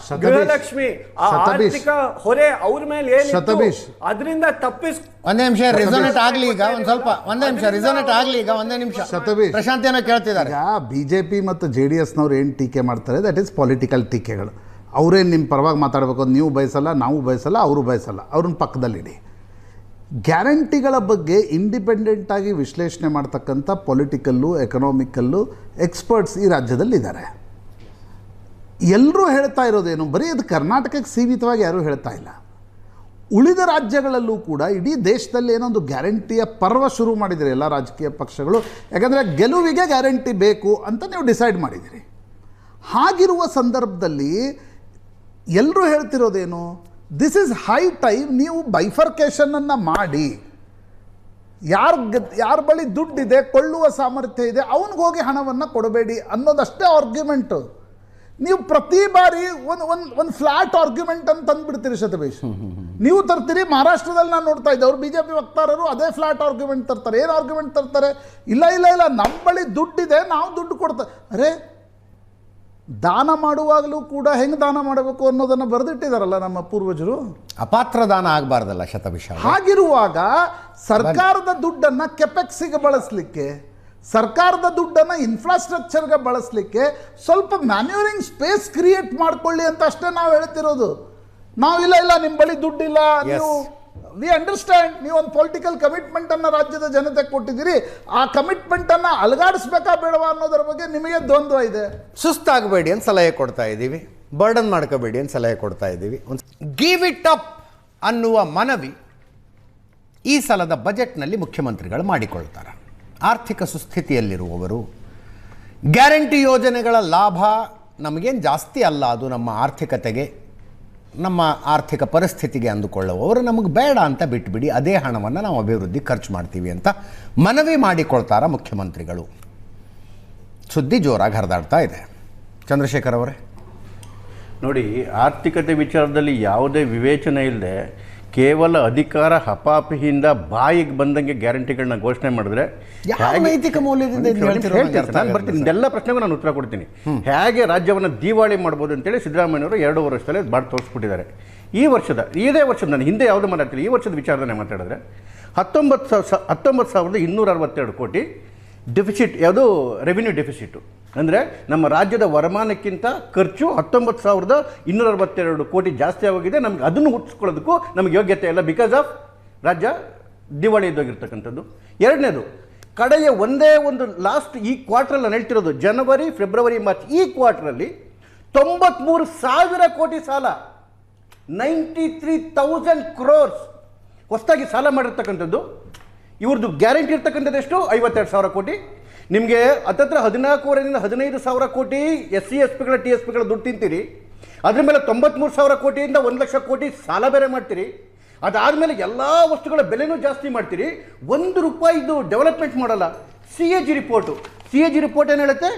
ಗೃಹಲಕ್ಷ್ಮಿ ಆರ್ಥಿಕ ಹೊರೆ ಅವ್ರ ಮೇಲೆ ಏನಿತ್ತು ಅದರಿಂದ ಒಂದೇ ನಿಮಿಷ ರಿಸೋನೇಟ್ ಆಗ್ಲಿ ಈಗ ಒಂದೇ ನಿಮಿಷ ಶತಬೀಶ್, ಪ್ರಶಾಂತ್ ಏನೋ ಕೇಳ್ತಿದ್ದಾರೆ. BJP ಮತ್ತು JDSನವ್ರು ಏನು ಟೀಕೆ ಮಾಡ್ತಾರೆ, ದಟ್ ಈಸ್ ಪೊಲಿಟಿಕಲ್ ಟೀಕೆಗಳು. ಅವರೇನು ನಿಮ್ಮ ಪರವಾಗಿ ಮಾತಾಡಬೇಕು ಅಂತ ನೀವು ಬಯಸಲ್ಲ, ನಾವು ಬಯಸಲ್ಲ, ಅವರು ಬಯಸಲ್ಲ, ಅವ್ರನ್ನ ಪಕ್ಕದಲ್ಲಿಡಿ. ಗ್ಯಾರಂಟಿಗಳ ಬಗ್ಗೆ ಇಂಡಿಪೆಂಡೆಂಟಾಗಿ ವಿಶ್ಲೇಷಣೆ ಮಾಡ್ತಕ್ಕಂಥ ಪೊಲಿಟಿಕಲ್ಲು, ಎಕನಾಮಿಕಲ್ಲು ಎಕ್ಸ್ಪರ್ಟ್ಸ್ ಈ ರಾಜ್ಯದಲ್ಲಿದ್ದಾರೆ. ಎಲ್ಲರೂ ಹೇಳ್ತಾ ಇರೋದೇನು, ಬರೀ ಅದು ಕರ್ನಾಟಕಕ್ಕೆ ಸೀಮಿತವಾಗಿ ಯಾರೂ ಹೇಳ್ತಾ ಇಲ್ಲ. ಉಳಿದ ರಾಜ್ಯಗಳಲ್ಲೂ ಕೂಡ ಇಡೀ ದೇಶದಲ್ಲಿ ಏನೊಂದು ಗ್ಯಾರಂಟಿಯ ಪರ್ವ ಶುರು ಮಾಡಿದಿರಿ ಎಲ್ಲ ರಾಜಕೀಯ ಪಕ್ಷಗಳು. ಯಾಕಂದರೆ ಗೆಲುವಿಗೆ ಗ್ಯಾರಂಟಿ ಬೇಕು ಅಂತ ನೀವು ಡಿಸೈಡ್ ಮಾಡಿದಿರಿ. ಹಾಗಿರುವ ಸಂದರ್ಭದಲ್ಲಿ ಎಲ್ಲರೂ ಹೇಳ್ತಿರೋದೇನು, ದಿಸ್ ಈಸ್ ಹೈ ಟೈಮ್ ನೀವು ಬೈಫರ್ಕೇಷನನ್ನು ಮಾಡಿ, ಯಾರ ಬಳಿ ದುಡ್ಡಿದೆ, ಕೊಳ್ಳುವ ಸಾಮರ್ಥ್ಯ ಇದೆ, ಅವನಿಗೋಗಿ ಹಣವನ್ನು ಕೊಡಬೇಡಿ ಅನ್ನೋದಷ್ಟೇ ಆರ್ಗ್ಯುಮೆಂಟು. ನೀವು ಪ್ರತಿ ಬಾರಿ ಒಂದು ಫ್ಲಾಟ್ ಆರ್ಗ್ಯುಮೆಂಟ್ ಅಂತ ತಂದುಬಿಡ್ತೀರಿ ಸತೀಶ್. ನೀವು ತರ್ತೀರಿ, ಮಹಾರಾಷ್ಟ್ರದಲ್ಲಿ ನಾನು ನೋಡ್ತಾ ಇದ್ದೆ, ಅವರು BJP ವಕ್ತಾರರು ಅದೇ ಫ್ಲಾಟ್ ಆರ್ಗ್ಯುಮೆಂಟ್ ತರ್ತಾರೆ. ಏನು ಆರ್ಗ್ಯುಮೆಂಟ್ ತರ್ತಾರೆ? ಇಲ್ಲ ನಮ್ಮ ಬಳಿ ದುಡ್ಡಿದೆ, ನಾವು ದುಡ್ಡು ಕೊಡ್ತಾರೆ. ಅರೆ, ದಾನ ಮಾಡುವಾಗಲೂ ಕೂಡ ಹೆಂಗೆ ದಾನ ಮಾಡಬೇಕು ಅನ್ನೋದನ್ನು ಬರೆದಿಟ್ಟಿದಾರಲ್ಲ ನಮ್ಮ ಪೂರ್ವಜರು. ಅಪಾತ್ರ ದಾನ ಆಗಬಾರ್ದಲ್ಲ ಶತಭಿಷ. ಹಾಗಿರುವಾಗ ಸರ್ಕಾರದ ದುಡ್ಡನ್ನು ಕೆಪೆಕ್ಸಿಗೆ ಬಳಸಲಿಕ್ಕೆ, ಸರ್ಕಾರದ ದುಡ್ಡನ್ನು ಇನ್ಫ್ರಾಸ್ಟ್ರಕ್ಚರ್ಗೆ ಬಳಸಲಿಕ್ಕೆ ಸ್ವಲ್ಪ ಮ್ಯಾನ್ಯೂರಿಂಗ್ ಸ್ಪೇಸ್ ಕ್ರಿಯೇಟ್ ಮಾಡ್ಕೊಳ್ಳಿ ಅಂತ ಅಷ್ಟೇ ನಾವು ಹೇಳ್ತಿರೋದು. ನಾವು ಇಲ್ಲ ನಿಮ್ಮ ಬಳಿ ದುಡ್ಡಿಲ್ಲ, ನೀವು ವಿ ಅಂಡರ್ಸ್ಟ್ಯಾಂಡ್, ನೀವು ಒಂದು ಪೊಲಿಟಿಕಲ್ ಕಮಿಟ್ಮೆಂಟನ್ನು ರಾಜ್ಯದ ಜನತೆಗೆ ಕೊಟ್ಟಿದ್ದೀರಿ, ಆ ಕಮಿಟ್ಮೆಂಟನ್ನು ಅಲಗಾಡಿಸ್ಬೇಕಾ ಬೇಡವಾ ಅನ್ನೋದ್ರ ಬಗ್ಗೆ ನಿಮಗೆ ದ್ವಂದ್ವ ಇದೆ. ಸುಸ್ತಾಗಬೇಡಿ ಅಂತ ಸಲಹೆ ಕೊಡ್ತಾ ಇದ್ದೀವಿ, ಬರ್ಡನ್ ಮಾಡ್ಕೋಬೇಡಿ ಅಂತ ಸಲಹೆ ಕೊಡ್ತಾ ಇದ್ದೀವಿ. ಗಿವ್ ಇಟ್ ಅಪ್ ಅನ್ನುವ ಮನವಿ ಈ ಸಲದ ಬಜೆಟ್ನಲ್ಲಿ ಮುಖ್ಯಮಂತ್ರಿಗಳು ಮಾಡಿಕೊಳ್ತಾರೆ. ಆರ್ಥಿಕ ಸುಸ್ಥಿತಿಯಲ್ಲಿರುವವರು ಗ್ಯಾರಂಟಿ ಯೋಜನೆಗಳ ಲಾಭ ನಮಗೇನು ಜಾಸ್ತಿ ಅಲ್ಲ, ಅದು ನಮ್ಮ ಆರ್ಥಿಕತೆಗೆ, ನಮ್ಮ ಆರ್ಥಿಕ ಪರಿಸ್ಥಿತಿಗೆ ಅಂದುಕೊಳ್ಳುವವರು ನಮಗೆ ಬೇಡ ಅಂತ ಬಿಟ್ಬಿಡಿ, ಅದೇ ಹಣವನ್ನು ನಾವು ಅಭಿವೃದ್ಧಿ ಖರ್ಚು ಮಾಡ್ತೀವಿ ಅಂತ ಮನವಿ ಮಾಡಿಕೊಳ್ತಾರ ಮುಖ್ಯಮಂತ್ರಿಗಳು. ಸುದ್ದಿ ಜೋರಾಗಿ ಹರಿದಾಡ್ತಾ ಇದೆ. ಚಂದ್ರಶೇಖರ್ ಅವರೇ ನೋಡಿ, ಆರ್ಥಿಕತೆ ವಿಚಾರದಲ್ಲಿ ಯಾವುದೇ ವಿವೇಚನೆ ಇಲ್ಲದೆ ಕೇವಲ ಅಧಿಕಾರ ಹಪಾಪಿಯಿಂದ ಬಾಯಿಗೆ ಬಂದಂಗೆ ಗ್ಯಾರಂಟಿಗಳನ್ನ ಘೋಷಣೆ ಮಾಡಿದ್ರೆ ನೈತಿಕ ಮೌಲ್ಯದಿಂದ ಬರ್ತೀನಿ, ಇದೆಲ್ಲ ಪ್ರಶ್ನೆಗೂ ನಾನು ಉತ್ತರ ಕೊಡ್ತೀನಿ. ಹೇಗೆ ರಾಜ್ಯವನ್ನು ದಿವಾಳಿ ಮಾಡ್ಬೋದು ಅಂತೇಳಿ ಸಿದ್ದರಾಮಯ್ಯವರು 2 ವರ್ಷದಲ್ಲೇ ಬಾಡ್ ತೋರಿಸ್ಬಿಟ್ಟಿದ್ದಾರೆ. ಇದೇ ವರ್ಷದ ನಾನು ಹಿಂದೆ ಯಾವುದು ಮಾತಾಡ್ತೀನಿ, ಈ ವರ್ಷದ ವಿಚಾರದಲ್ಲಿ ಮಾತಾಡಿದ್ರೆ 19,262 ಕೋಟಿ ಡೆಫಿಸಿಟ್, ಯಾವುದು ರೆವಿನ್ಯೂ ಡೆಫಿಸಿಟು. ಅಂದರೆ ನಮ್ಮ ರಾಜ್ಯದ ವರಮಾನಕ್ಕಿಂತ ಖರ್ಚು 19,262 ಕೋಟಿ ಜಾಸ್ತಿ ಆಗೋಗಿದೆ. ನಮಗೆ ಅದನ್ನು ಹುಟ್ಟಿಸ್ಕೊಳ್ಳೋದಕ್ಕೂ ನಮಗೆ ಯೋಗ್ಯತೆ ಇಲ್ಲ, ಬಿಕಾಸ್ ಆಫ್ ರಾಜ್ಯ ದಿವಾಳಿ ಇದ್ದೋಗಿರ್ತಕ್ಕಂಥದ್ದು. ಎರಡನೇದು, ಕಡೆಯ ಒಂದೇ ಒಂದು ಲಾಸ್ಟ್ ಈ ಕ್ವಾರ್ಟ್ರಲ್ಲಿ ನಾನು ಹೇಳ್ತಿರೋದು, ಜನವರಿ, ಫೆಬ್ರವರಿ, ಮಾರ್ಚ್, ಈ ಕ್ವಾರ್ಟ್ರಲ್ಲಿ 93,000 ಕೋಟಿ ಸಾಲ, 93,000 crores ಹೊಸದಾಗಿ ಸಾಲ ಮಾಡಿರ್ತಕ್ಕಂಥದ್ದು. ಇವ್ರದ್ದು ಗ್ಯಾರಂಟಿ ಇರ್ತಕ್ಕಂಥದ್ದು ಎಷ್ಟು? 52,000 ಕೋಟಿ. ನಿಮಗೆ ಹತ್ತತ್ರ 14,500 15,000 ಕೋಟಿ SC SPಗಳ TSPಗಳ ದುಡ್ಡು ತಿಂತೀರಿ. ಅದ್ರ ಮೇಲೆ 93,000 ಕೋಟಿಯಿಂದ 1,00,000 ಕೋಟಿ ಸಾಲ ಬೇರೆ ಮಾಡ್ತೀರಿ. ಅದಾದಮೇಲೆ ಎಲ್ಲ ವಸ್ತುಗಳ ಬೆಲೆನೂ ಜಾಸ್ತಿ ಮಾಡ್ತೀರಿ. ₹1 ಡೆವಲಪ್ಮೆಂಟ್ ಮಾಡಲ್ಲ. CAG ರಿಪೋರ್ಟ್ ಏನು ಹೇಳುತ್ತೆ?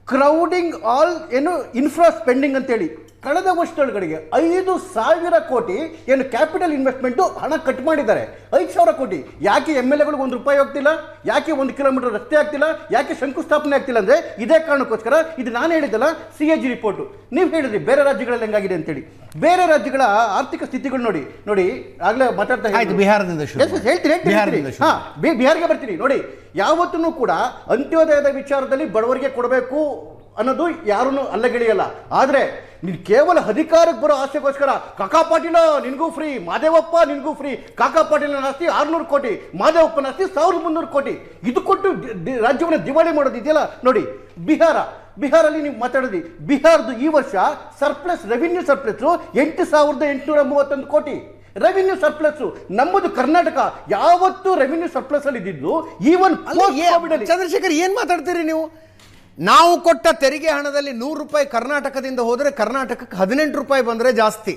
ಕ್ರೌಡಿಂಗ್ ಆಲ್ ಏನು ಇನ್ಫ್ರಾ ಸ್ಪೆಂಡಿಂಗ್ ಅಂತೇಳಿ ಕಳೆದ ವರ್ಷದೊಳಗಡೆಗೆ 5,000 ಕೋಟಿ ಏನು ಕ್ಯಾಪಿಟಲ್ ಇನ್ವೆಸ್ಟ್ಮೆಂಟು ಹಣ ಕಟ್ ಮಾಡಿದ್ದಾರೆ. 5,000 ಕೋಟಿ. ಯಾಕೆ MLAಗಳಿಗೆ ₹1 ಹೋಗ್ತಿಲ್ಲ? ಯಾಕೆ 1 ಕಿಲೋಮೀಟರ್ ರಸ್ತೆ ಆಗ್ತಿಲ್ಲ? ಯಾಕೆ ಶಂಕುಸ್ಥಾಪನೆ ಆಗ್ತಿಲ್ಲ? ಅಂದರೆ ಇದೇ ಕಾರಣಕ್ಕೋಸ್ಕರ. ಇದು ನಾನು ಹೇಳಿದ್ದಲ್ಲ, CAG ರಿಪೋರ್ಟು. ನೀವು ಹೇಳಿದ್ರಿ ಬೇರೆ ರಾಜ್ಯಗಳಲ್ಲಿ ಹೆಂಗಾಗಿದೆ ಅಂತೇಳಿ. ಬೇರೆ ರಾಜ್ಯಗಳ ಆರ್ಥಿಕ ಸ್ಥಿತಿಗಳು ನೋಡಿ ಆಗಲೇ ಮಾತಾಡ್ತಾ ಬಿಹಾರದಿಂದ ಹೇಳ್ತೀನಿ. ಬಿಹಾರ್ಗೆ ಬರ್ತೀನಿ. ನೋಡಿ, ಯಾವತ್ತೂ ಕೂಡ ಅಂತ್ಯೋದಯದ ವಿಚಾರದಲ್ಲಿ ಬಡವರಿಗೆ ಕೊಡಬೇಕು ಅನ್ನೋದು ಯಾರೂ ಅಲ್ಲಗೆಳೆಯಲ್ಲ. ಆದರೆ ನೀನು ಕೇವಲ ಅಧಿಕಾರಕ್ಕೆ ಬರೋ ಆಸೆಗೋಸ್ಕರ ಕಾಕಾ ಪಾಟೀಲ ನಿನಗೂ ಫ್ರೀ, ಮಾದೇವಪ್ಪ ನಿನಗೂ ಫ್ರೀ, ಕಾಕಾ ಪಾಟೀಲನ ಆಸ್ತಿ 600 ಕೋಟಿ, ಮಾದೇವಪ್ಪನ ಆಸ್ತಿ 1,300 ಕೋಟಿ, ಇದು ಕೊಟ್ಟು ರಾಜ್ಯವನ್ನು ದಿವಾಳಿ ಮಾಡೋದು ಇದೆಯಲ್ಲ. ನೋಡಿ, ಬಿಹಾರಲ್ಲಿ ನೀವು ಮಾತಾಡೋದು, ಬಿಹಾರದ್ದು ಈ ವರ್ಷ ರೆವಿನ್ಯೂ ಸರ್ಪ್ಲಸ್ 8,831 ಕೋಟಿ ರೆವಿನ್ಯೂ ಸರ್ಪ್ಲಸ್. ನಮ್ಮದು ಕರ್ನಾಟಕ ಯಾವತ್ತೂ ರೆವಿನ್ಯೂ ಸರ್ಪ್ಲಸ್ ಅಲ್ಲಿ ಇದ್ದಿದ್ದು. ಈವನ್ ಚಂದ್ರಶೇಖರ್, ಏನ್ ಮಾತಾಡ್ತೀರಿ ನೀವು? ನಾವು ಕೊಟ್ಟ ತೆರಿಗೆ ಹಣದಲ್ಲಿ ₹100 ಕರ್ನಾಟಕದಿಂದ ಹೋದರೆ ಕರ್ನಾಟಕಕ್ಕೆ ₹18 ಬಂದ್ರೆ ಜಾಸ್ತಿ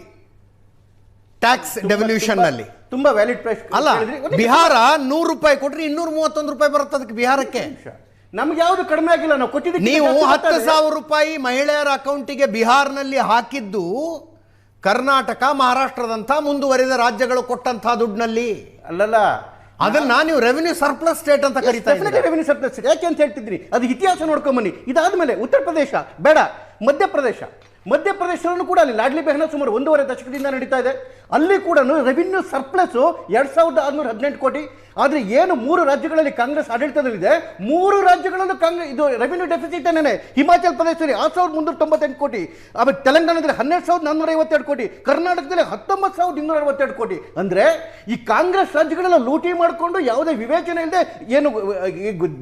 ಟ್ಯಾಕ್ಸ್ ಡೆವಲ್ಯೂಷನ್ ನಲ್ಲಿ. ತುಂಬಾ ವ್ಯಾಲಿಡ್ ಪ್ರೈಸ್ ಅಲ್ಲ. ಬಿಹಾರ ₹100 ಕೊಟ್ರೆ ₹231 ಬರುತ್ತೆ ಅದಕ್ಕೆ ಬಿಹಾರಕ್ಕೆ. ನಮ್ಗೆ ಯಾವುದು ಕಡಿಮೆ ಆಗಿಲ್ಲ. ನಾವು ಕೊಟ್ಟಿದ್ದೀವಿ. ನೀವು ₹10,000 ಮಹಿಳೆಯರ ಅಕೌಂಟಿಗೆ ಬಿಹಾರ್ನಲ್ಲಿ ಹಾಕಿದ್ದು ಕರ್ನಾಟಕ, ಮಹಾರಾಷ್ಟ್ರದಂಥ ಮುಂದುವರಿದ ರಾಜ್ಯಗಳು ಕೊಟ್ಟಂತಹ ದುಡ್ಡಿನಲ್ಲಿ ಅಲ್ಲಲ್ಲ. ಅದನ್ನ ನೀವು ರೆವಿನ್ಯೂ ಸರ್ಪ್ಲಸ್ ಸ್ಟೇಟ್ ಅಂತ ಕರೀತಾ ಇದ್ದೀರಿ. ರೆವಿನ್ಯೂ ಸರ್ಪ್ಲಸ್ ಯಾಕೆ ಅಂತ ಹೇಳ್ತಿದ್ರಿ? ಅದು ಇತಿಹಾಸ ನೋಡ್ಕೊಂಬನ್ನಿ. ಇದಾದ್ಮೇಲೆ ಉತ್ತರ ಪ್ರದೇಶ ಬೇಡ, ಮಧ್ಯಪ್ರದೇಶದಲ್ಲೂ ಕೂಡ ಅಲ್ಲಿ ಲಾಡ್ಲಿ ಬೆಹನ ಸುಮಾರು 1.5 ದಶಕದಿಂದ ನಡೀತಾ ಇದೆ. ಅಲ್ಲಿ ಕೂಡ ರೆವಿನ್ಯೂ ಸರ್ಪ್ಲಸ್ 2,618 ಕೋಟಿ. ಆದರೆ ಏನು 3 ರಾಜ್ಯಗಳಲ್ಲಿ ಕಾಂಗ್ರೆಸ್ ಆಡಳಿತದಲ್ಲಿದೆ, 3 ರಾಜ್ಯಗಳಲ್ಲೂ ಇದು ರೆವಿನ್ಯೂ ಡೆಫಿಸಿಟ್ ಏನೇನೆ. ಹಿಮಾಚಲ್ ಪ್ರದೇಶದಲ್ಲಿ 6,398 ಕೋಟಿ, ಆಮೇಲೆ ತೆಲಂಗಾಣದಲ್ಲಿ 12,452 ಕೋಟಿ, ಕರ್ನಾಟಕದಲ್ಲಿ 19,262 ಕೋಟಿ. ಅಂದರೆ ಈ ಕಾಂಗ್ರೆಸ್ ರಾಜ್ಯಗಳೆಲ್ಲ ಲೂಟಿ ಮಾಡಿಕೊಂಡು ಯಾವುದೇ ವಿವೇಚನೆ ಇಲ್ಲದೆ ಏನು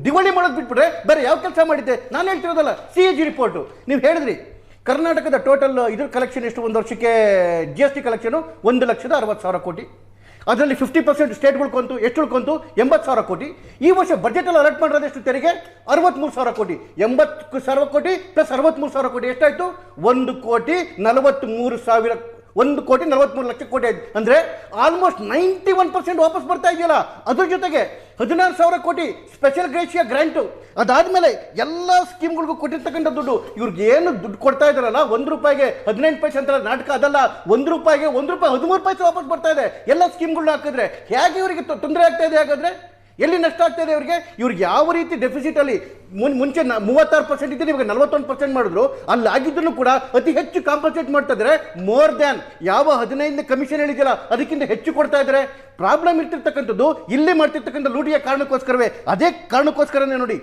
ದಿವಾಳಿ ಮಾಡೋದು ಬಿಟ್ಬಿಟ್ರೆ ಬೇರೆ ಯಾವ ಕೆಲಸ ಮಾಡಿದ್ದೆ? ನಾನು ಹೇಳ್ತಿರೋದಲ್ಲ, CAG ರಿಪೋರ್ಟು. ನೀವು ಹೇಳಿದ್ರಿ ಕರ್ನಾಟಕದ ಟೋಟಲ್ ಇದ್ರ ಕಲೆಕ್ಷನ್ ಎಷ್ಟು ಒಂದು ವರ್ಷಕ್ಕೆ GST ಕಲೆಕ್ಷನ್ 1,60,000 ಕೋಟಿ. ಅದರಲ್ಲಿ 50% ಸ್ಟೇಟ್ಗಳು ಕೊಂತು, ಎಷ್ಟು ಉಳ್ಕೊಂತು 80,000 ಕೋಟಿ. ಈ ವರ್ಷ ಬಜೆಟಲ್ಲಿ ಅಲರ್ಟ್ ಮಾಡಿರೋದು ಎಷ್ಟು ತೆರಿಗೆ 63,000 ಕೋಟಿ. 80,000 ಕೋಟಿ ಪ್ಲಸ್ 63,000 ಕೋಟಿ ಎಷ್ಟಾಯ್ತು 1,43,000 1,43,00,000 ಕೋಟಿ ಆಯ್ತು. ಅಂದ್ರೆ ಆಲ್ಮೋಸ್ಟ್ 91% ವಾಪಸ್ ಬರ್ತಾ ಇದೆಯಲ್ಲ. ಅದ್ರ ಜೊತೆಗೆ 16,000 ಕೋಟಿ ಸ್ಪೆಷಲ್ ಗ್ರೇಷಿಯಾ ಗ್ರಾಂಟು. ಅದಾದ್ಮೇಲೆ ಎಲ್ಲ ಸ್ಕೀಮ್ಗಳಿಗೂ ಕೊಟ್ಟಿರ್ತಕ್ಕಂಥ ದುಡ್ಡು ಇವ್ರಿಗೆ ಏನು ದುಡ್ಡು ಕೊಡ್ತಾ ಇದಾರಲ್ಲ, 1 ರೂಪಾಯಿಗೆ 18 ಪೈಸೆ ಅಂತ ನಾಟಕ ಅದಲ್ಲ, 1 ರೂಪಾಯಿಗೆ 1 ರೂಪಾಯಿ 13 ಪೈಸೆ ವಾಪಸ್ ಬರ್ತಾ ಇದೆ. ಎಲ್ಲ ಸ್ಕೀಮ್ಗಳನ್ನ ಹಾಕಿದ್ರೆ ಹೇಗೆ ಇವರಿಗೆ ತೊಂದರೆ ಆಗ್ತಾ ಇದೆ? ಹಾಗಾದ್ರೆ ಎಲ್ಲಿ ನಷ್ಟ ಆಗ್ತಾ ಇದೆ ಇವರಿಗೆ? ಇವ್ರಿಗೆ ಯಾವ ರೀತಿ ಡೆಫಿಸಿಟ್ ಅಲ್ಲಿ ಮುಂಚೆ 36% ಇದ್ದರೆ ಇವಾಗ 41% ಮಾಡಿದ್ರು. ಅಲ್ಲಿ ಆಗಿದ್ದನ್ನು ಕೂಡ ಅತಿ ಹೆಚ್ಚು ಕಾಂಪನ್ಸೇಟ್ ಮಾಡ್ತಾ ಇದ್ದಾರೆ. ಮೋರ್ ದ್ಯಾನ್ ಯಾವ 15 ಕಮಿಷನ್ ಹೇಳಿದೆಯಲ್ಲ ಅದಕ್ಕಿಂತ ಹೆಚ್ಚು ಕೊಡ್ತಾ ಇದ್ದಾರೆ. ಪ್ರಾಬ್ಲಮ್ ಇರ್ತಿರ್ತಕ್ಕಂಥದ್ದು ಇಲ್ಲಿ ಮಾಡ್ತಿರ್ತಕ್ಕಂಥ ಲೂಟಿಯ ಕಾರಣಕ್ಕೋಸ್ಕರವೇ. ಅದೇ ಕಾರಣಕ್ಕೋಸ್ಕರನೇ ನೋಡಿ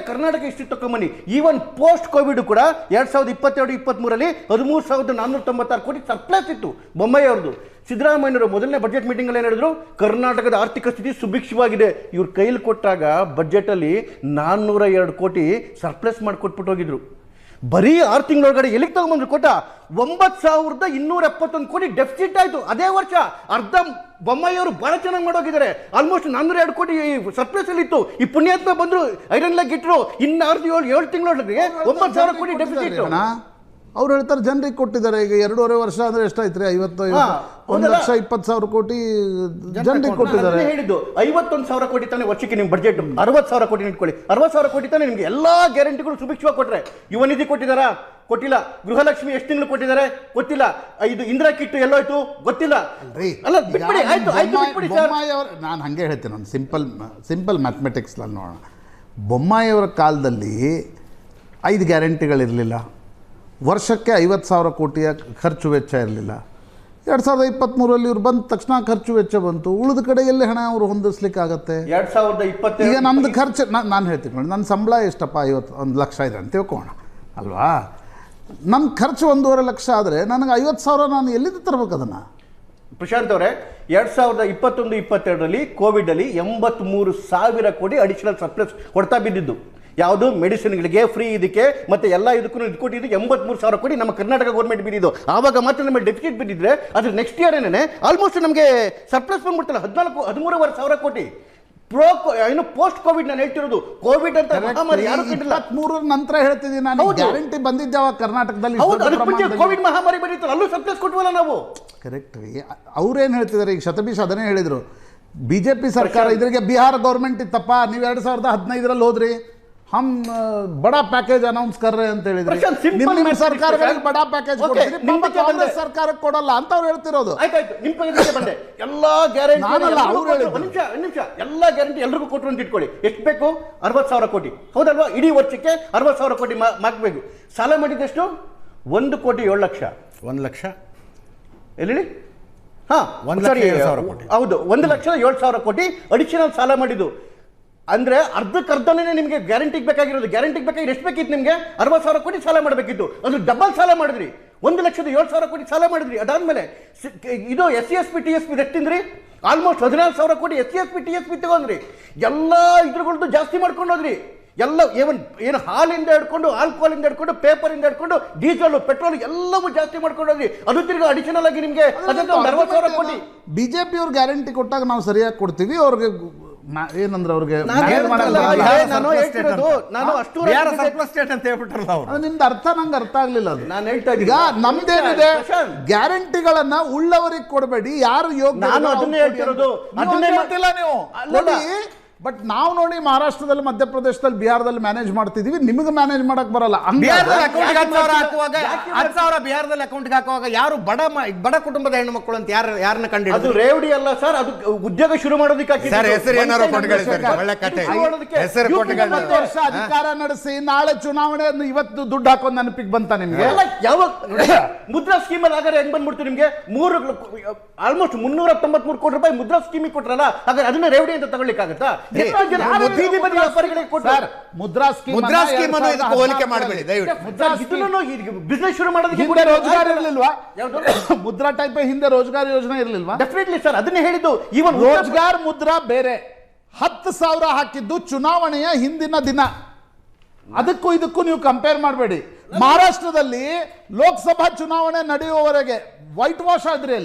ಕರ್ನಾಟಕ ಇಷ್ಟು ತಗೊಂಬನ್ನಿ. ಈವನ್ ಪೋಸ್ಟ್ ಕೋವಿಡ್ ಕೂಡ 2022-23 13,496 ಕೋಟಿ ಸರ್ಪ್ಲಸ್ ಇತ್ತು ಬೊಮ್ಮಾಯಿ ಅವ್ರದ್ದು. ಸಿದ್ದರಾಮಯ್ಯವರು ಮೊದಲನೇ ಬಜೆಟ್ ಮೀಟಿಂಗ್ ಅಲ್ಲಿ ಏನು ಹೇಳಿದ್ರು? ಕರ್ನಾಟಕದ ಆರ್ಥಿಕ ಸ್ಥಿತಿ ಸುಭಿಕ್ಷವಾಗಿದೆ. ಇವ್ರ ಕೈಲಿ ಕೊಟ್ಟಾಗ ಬಜೆಟ್ ಅಲ್ಲಿ 402 ಕೋಟಿ ಸರ್ಪ್ಲಸ್ ಮಾಡಿಕೊಟ್ಬಿಟ್ಟು ಹೋಗಿದ್ರು. ಬರೀ 6 ತಿಂಗಳೊಳಗಡೆ ಎಲ್ಲಿಗೆ ತಗೊಂಡ್ಬಂದ್ರು ಕೊಟ್ಟ 9,271 ಕೋಟಿ ಡೆಫಿಸಿಟ್ ಆಯ್ತು. ಅದೇ ವರ್ಷ ಅರ್ಧ ಬೊಮ್ಮಾಯಿ ಅವರು ಬಹಳ ಚೆನ್ನಾಗಿ ಮಾಡೋಗಿದ್ದಾರೆ. ಆಲ್ಮೋಸ್ಟ್ 402 ಕೋಟಿ ಸರ್ಪ್ಲಸ್ ಅಲ್ಲಿ ಇತ್ತು. ಈ ಪುಣ್ಯಾತ್ಮ ಬಂದ್ರು ಐರನ್ ಲೆಗ್ ಇಟ್ರು. ಇನ್ನು 7 ತಿಂಗಳೊಳಗೆ 9,000 ಕೋಟಿ ಡೆಫಿಸಿಟ್. ಅವ್ರು ಹೇಳ್ತಾರೆ ಜನರಿಗೆ ಕೊಟ್ಟಿದ್ದಾರೆ. ಈಗ 2.5 ವರ್ಷ ಅಂದ್ರೆ ಎಷ್ಟಾಯ್ತು? 1,20,000 ಕೋಟಿ ಜನರಿಗೆ ಕೊಟ್ಟಿದ್ದಾರೆ. ಹೇಳಿದ್ದು 51,000 ಕೋಟಿ ತಾನೇ ವರ್ಷಕ್ಕೆ ನಿಮ್ ಬಜೆಟ್. 60,000 ಕೋಟಿ ಇಟ್ಕೊಳ್ಳಿ. 60,000 ಕೋಟಿ ತಾನೇ ನಿಮ್ಗೆ ಎಲ್ಲಾ ಗ್ಯಾರಂಟಿಗಳು ಸುಭಿಕ್ಷವಾಗಿ ಕೊಟ್ರೆ. ಯುವ ನಿಧಿ ಕೊಟ್ಟಿದಾರಾ? ಕೊಟ್ಟಿಲ್ಲ. ಗೃಹಲಕ್ಷ್ಮಿ ಎಷ್ಟು ತಿಂಗಳು ಕೊಟ್ಟಿದ್ದಾರೆ? ಗೊತ್ತಿಲ್ಲ. ಇದು ಇಂದಿರಾ ಕಿಟ್ ಎಲ್ಲೋಯ್ತು? ಗೊತ್ತಿಲ್ಲ. ಅಲ್ಲ ಬಿಟ್ಬಿಡಿ, ಆಯ್ತು ಬಿಟ್ಬಿಡಿ ಸರ್. ನಾನು ಹಂಗೆ ಹೇಳ್ತೀನಿ, ಒಂದು ಸಿಂಪಲ್ ಮ್ಯಾಥಮೆಟಿಕ್ಸ್ ನೋಡೋಣ. ಬೊಮ್ಮಾಯಿಯವರ ಕಾಲದಲ್ಲಿ 5 ಗ್ಯಾರಂಟಿಗಳಿರಲಿಲ್ಲ. ವರ್ಷಕ್ಕೆ 50,000 ಕೋಟಿಯ ಖರ್ಚು ವೆಚ್ಚ ಇರಲಿಲ್ಲ. 2023 ಇವ್ರು ಬಂದ ತಕ್ಷಣ ಖರ್ಚು ವೆಚ್ಚ ಬಂತು. ಉಳಿದ ಕಡೆ ಎಲ್ಲಿ ಹಣ ಅವರು ಹೊಂದಿಸ್ಲಿಕ್ಕಾಗತ್ತೆ? 2020 ಈಗ ನಮ್ದು ಖರ್ಚು ನಾನು ಹೇಳ್ತೀನಿ ನೋಡಿ, ನನ್ನ ಸಂಬಳ ಎಷ್ಟಪ್ಪ 1 ಲಕ್ಷ ಇದೆ ಅಂತ ತಿಳ್ಕೋಣ ಅಲ್ವಾ? ನನ್ನ ಖರ್ಚು 1.5 ಲಕ್ಷ ಆದರೆ ನನಗೆ 50,000 ನಾನು ಎಲ್ಲಿಂದ ತರಬೇಕು ಅದನ್ನು? ಪ್ರಶಾಂತ್ ಅವರೇ, 2021-22 ಕೋವಿಡ್ ಅಲ್ಲಿ 83,000 ಕೋಟಿ ಅಡಿಷನಲ್ ಸರ್ಪ್ಲಸ್ ಹೊಡ್ತಾ ಬಿದ್ದಿದ್ದು. ಯಾವುದು ಮೆಡಿಸಿನ್ಗಳಿಗೆ ಫ್ರೀ ಇದಕ್ಕೆ ಮತ್ತೆ ಎಲ್ಲ ಇದಕ್ಕೂ ಕೊಟ್ಟಿದ್ದು 83,000 ಕೋಟಿ ನಮ್ಮ ಕರ್ನಾಟಕ ಗೌರ್ಮೆಂಟ್ ಬಿದ್ದಿದ್ದು. ಆವಾಗ ಮಾತ್ರ ನಮ್ಮ ಡೆಫಿಸಿಟ್ ಬಿದ್ದಿದ್ರೆ ಅದ್ರ ನೆಕ್ಸ್ಟ್ ಇಯರ್ ಏನೇ ಆಲ್ಮೋಸ್ಟ್ ನಮಗೆ ಸರ್ಪ್ಲಸ್ ಬಂದ್ಬಿಡ್ತಲ್ಲ 13,500 ಕೋಟಿ. ಏನು ಪೋಸ್ಟ್ ಕೋವಿಡ್ ನಾನು ಹೇಳ್ತಿರೋದು. ಕೋವಿಡ್ ಅಂತ ಮಹಾಮಾರಿ ಯಾರು ಕಂಡಿಲ್ಲ. 23 ನಂತರ ಹೇಳ್ತಿದ್ದೀನಿ ನಾನು. ಗ್ಯಾರಂಟಿ ಬಂದಿದ್ದಾವ ಕರ್ನಾಟಕದಲ್ಲಿ? ಕೋವಿಡ್ ಮಹಾಮಾರಿ ಬಂದಿತ್ತು, ಅಲ್ಲೂ ಸರ್ಪ್ಲಸ್ ಕೊಟ್ವಲ್ಲ ನಾವು. ಕರೆಕ್ಟ್ ರೀ. ಅವ್ರೇನು ಹೇಳ್ತಿದ್ದಾರೆ ಈಗ? ಶತಬೀಶ್ ಅದನ್ನೇ ಹೇಳಿದರು. BJP ಸರ್ಕಾರ ಇದ್ರಿಗೆ ಬಿಹಾರ ಗೌರ್ಮೆಂಟ್ ಇತ್ತಪ್ಪ, ನೀವು 2015 ಹೋದ್ರಿ, हम बड़ा पैकेज अनाउंस कर रहे ಅಂತ ಹೇಳಿದ್ರು. ನಿಮ್ಮ ಸರ್ಕಾರಗಳಿಗೆ ಬಡಾ ಪ್ಯಾಕೇಜ್ ಕೊಡ್ತೀರಿ, ಕಾಂಗ್ರೆಸ್ ಸರ್ಕಾರಕ್ಕೆ ಕೊಡಲ್ಲ ಅಂತ ಅವ್ರು ಹೇಳ್ತಿರೋದು. ಆಯ್ತಾಯ್ತು, ನಿಮ್ಮ ಕೈಗೆ ಬಂದೆ. ಎಲ್ಲಾ ಗ್ಯಾರಂಟಿ ನಿಮಿಷ ಎಲ್ಲಾ ಗ್ಯಾರಂಟಿ ಎಲ್ರಿಗೂ ಕೊಟ್ಟರು ಅಂತ ಇಟ್ಕೊಳ್ಳಿ. ಎಷ್ಟು ಬೇಕು? 60,000 ಕೋಟಿ ಹೌದಲ್ವಾ? ಇಡೀ ವರ್ಷಕ್ಕೆ 60,000 ಕೋಟಿ ಮಾಕ್ಬೇಕು. ಸಾಲ ಮಾಡಿದ್ದೆಷ್ಟು? 1,07,00,000. 1 ಲಕ್ಷ ಎಲ್ಲಿ? ಹಾ, 1,07,000 ಕೋಟಿ. ಹೌದು, 1,07,000 ಕೋಟಿ ಅಡಿಷನಲ್ ಸಾಲ ಮಾಡಿದ್ದು. ಅಂದ್ರೆ ಅರ್ಧಕ್ಕರ್ಧನೇ ನಿಮಗೆ ಗ್ಯಾರಂಟಿಗೆ ಬೇಕಾಗಿರೋದು. ಗ್ಯಾರಂಟಿಗೆ ಬೇಕಾಗಿರೋ ಎಷ್ಟು ಬೇಕಿತ್ತು ನಿಮಗೆ? 60,000 ಕೋಟಿ ಸಾಲ ಮಾಡಬೇಕಿತ್ತು. ಅದು ಡಬಲ್ ಸಾಲ ಮಾಡಿದ್ರಿ. 1,07,000 ಕೋಟಿ ಸಾಲ ಮಾಡಿದ್ರಿ. ಅದಾದ್ಮೇಲೆ ಇದು SC/ST TSP ಎಷ್ಟಿಂದ್ರಿ? ಆಲ್ಮೋಸ್ಟ್ 14,000 ಕೋಟಿ SC/ST TSP ತಗೊಂಡ್ರಿ. ಎಲ್ಲ ಇದ್ರಗಳದ್ದು ಜಾಸ್ತಿ ಮಾಡ್ಕೊಂಡು ಹೋದ್ರಿ. ಎಲ್ಲ ಏನು ಹಾಲಿಂದ ಹಿಡ್ಕೊಂಡು ಆಲ್ಕೋಹಾಲಿಂದ ಹಿಡ್ಕೊಂಡು ಪೇಪರಿಂದ ಹಿಡ್ಕೊಂಡು ಡೀಸೆಲ್ ಪೆಟ್ರೋಲ್ ಎಲ್ಲವೂ ಜಾಸ್ತಿ ಮಾಡ್ಕೊಂಡು ಹೋದ್ರಿ. ಅದು ತಿರ್ಗಿ ಅಡಿಷನಲ್ ಆಗಿ ನಿಮಗೆ 60,000 ಕೋಟಿ. BJP ಅವ್ರು ಗ್ಯಾರಂಟಿ ಕೊಟ್ಟಾಗ ನಾವು ಸರಿಯಾಗಿ ಕೊಡ್ತೀವಿ. ಅವ್ರಿಗೆ ಏನಂದ್ರೆ ಅವ್ರಿಗೆ ನಿಮ್ದು ಅರ್ಥ ನಂಗೆ ಅರ್ಥ ಆಗ್ಲಿಲ್ಲ. ಅದು ನಾನು ಹೇಳ್ತಾ ಈಗ ನಮ್ದೇನಿದೆ, ಗ್ಯಾರಂಟಿಗಳನ್ನ ಉಳ್ಳವರಿಗೆ ಕೊಡಬೇಡಿ, ಯಾರು ಯೋಗ್ಯ. ನಾನು ಅದನ್ನೇ ಹೇಳ್ತಿರೋದು. ಅದನ್ನೇ ಗೊತ್ತಿಲ್ಲ ನೀವು ನೋಡಿ. ಬಟ್ ನಾವು ನೋಡಿ ಮಹಾರಾಷ್ಟ್ರದಲ್ಲಿ, ಮಧ್ಯಪ್ರದೇಶದಲ್ಲಿ, ಬಿಹಾರದಲ್ಲಿ ಮ್ಯಾನೇಜ್ ಮಾಡ್ತಿದೀವಿ. ನಿಮಗೆ ಮ್ಯಾನೇಜ್ ಮಾಡಕ್ ಬರಲ್ಲ. ಬಿಹಾರದಲ್ಲಿ ಅಕೌಂಟ್ಗೆ ಹಾಕುವಾಗ ಯಾರು ಬಡ ಕುಟುಂಬದ ಹೆಣ್ಣು ಮಕ್ಕಳು ಅಂತ ಯಾರನ್ನ ಕಂಡು? ಅದು ರೇವಡಿ ಅಲ್ಲ ಸರ್, ಅದು ಉದ್ಯೋಗ ಶುರು ಮಾಡೋದಕ್ಕೆ ವರ್ಷ ಅಧಿಕಾರ ನಡೆಸಿ ನಾಳೆ ಚುನಾವಣೆ ಇವತ್ತು ದುಡ್ಡು ಹಾಕೋದು ನೆನಪಿಗೆ ಬಂತ ನಿಮ್ಗೆ? ಯಾವಾಗ ಮುದ್ರಾ ಸ್ಕೀಮ್ ಅಲ್ಲಿ ಆಗಾರೆ ಹೆಂಗ್ ಬಂದ್ಬಿಡ್ತು ನಿಮ್ಗೆ? ಆಲ್ಮೋಸ್ಟ್ 393 ಕೋಟಿ ರೂಪಾಯಿ ಮುದ್ರಾ ಸ್ಕೀಮಿಗೆ ಕೊಟ್ರಲ್ಲ. ಹಾಗಾದ್ರೆ ಅದನ್ನ ರೇವಡಿ ಅಂತ ತಗೊಳ್ಳಿಕ್ಕಾಗತ್ತಾ? ಮುದ್ರಾ ಸ್ಕೀಮ್ ಹೋಲಿಕೆ ಮಾಡಬೇಡಿ ಬಿಸ್ನೆಸ್ ಶುರು ಮಾಡೋದಕ್ಕೆ ಹಿಂದೆ ರೋಜಗಾರ ಇರಲಿಲ್ವಾ? ಮುದ್ರಾ ಟೈಪ್ ಹಿಂದೆ ರೋಜಗಾರ ಯೋಜನೆ ಇರಲಿಲ್ವಾ? ಡೆಫಿನೆಟ್ಲಿ ಸರ್, ಅದನ್ನೇ ಹೇಳಿದ್ದು. ಇವನ್ ರೋಜಗಾರ್ ಮುದ್ರಾ ಬೇರೆ. 10,000 ಹಾಕಿದ್ದು ಚುನಾವಣೆಯ ಹಿಂದಿನ ದಿನ. ಅದಕ್ಕೂ ಇದಕ್ಕೂ ನೀವು ಕಂಪೇರ್ ಮಾಡಬೇಡಿ. ಮಹಾರಾಷ್ಟ್ರದಲ್ಲಿ ಲೋಕಸಭಾ ಚುನಾವಣೆ ನಡೆಯುವವರೆಗೆ ವೈಟ್ ವಾಶ್ ಆದ್ರಿ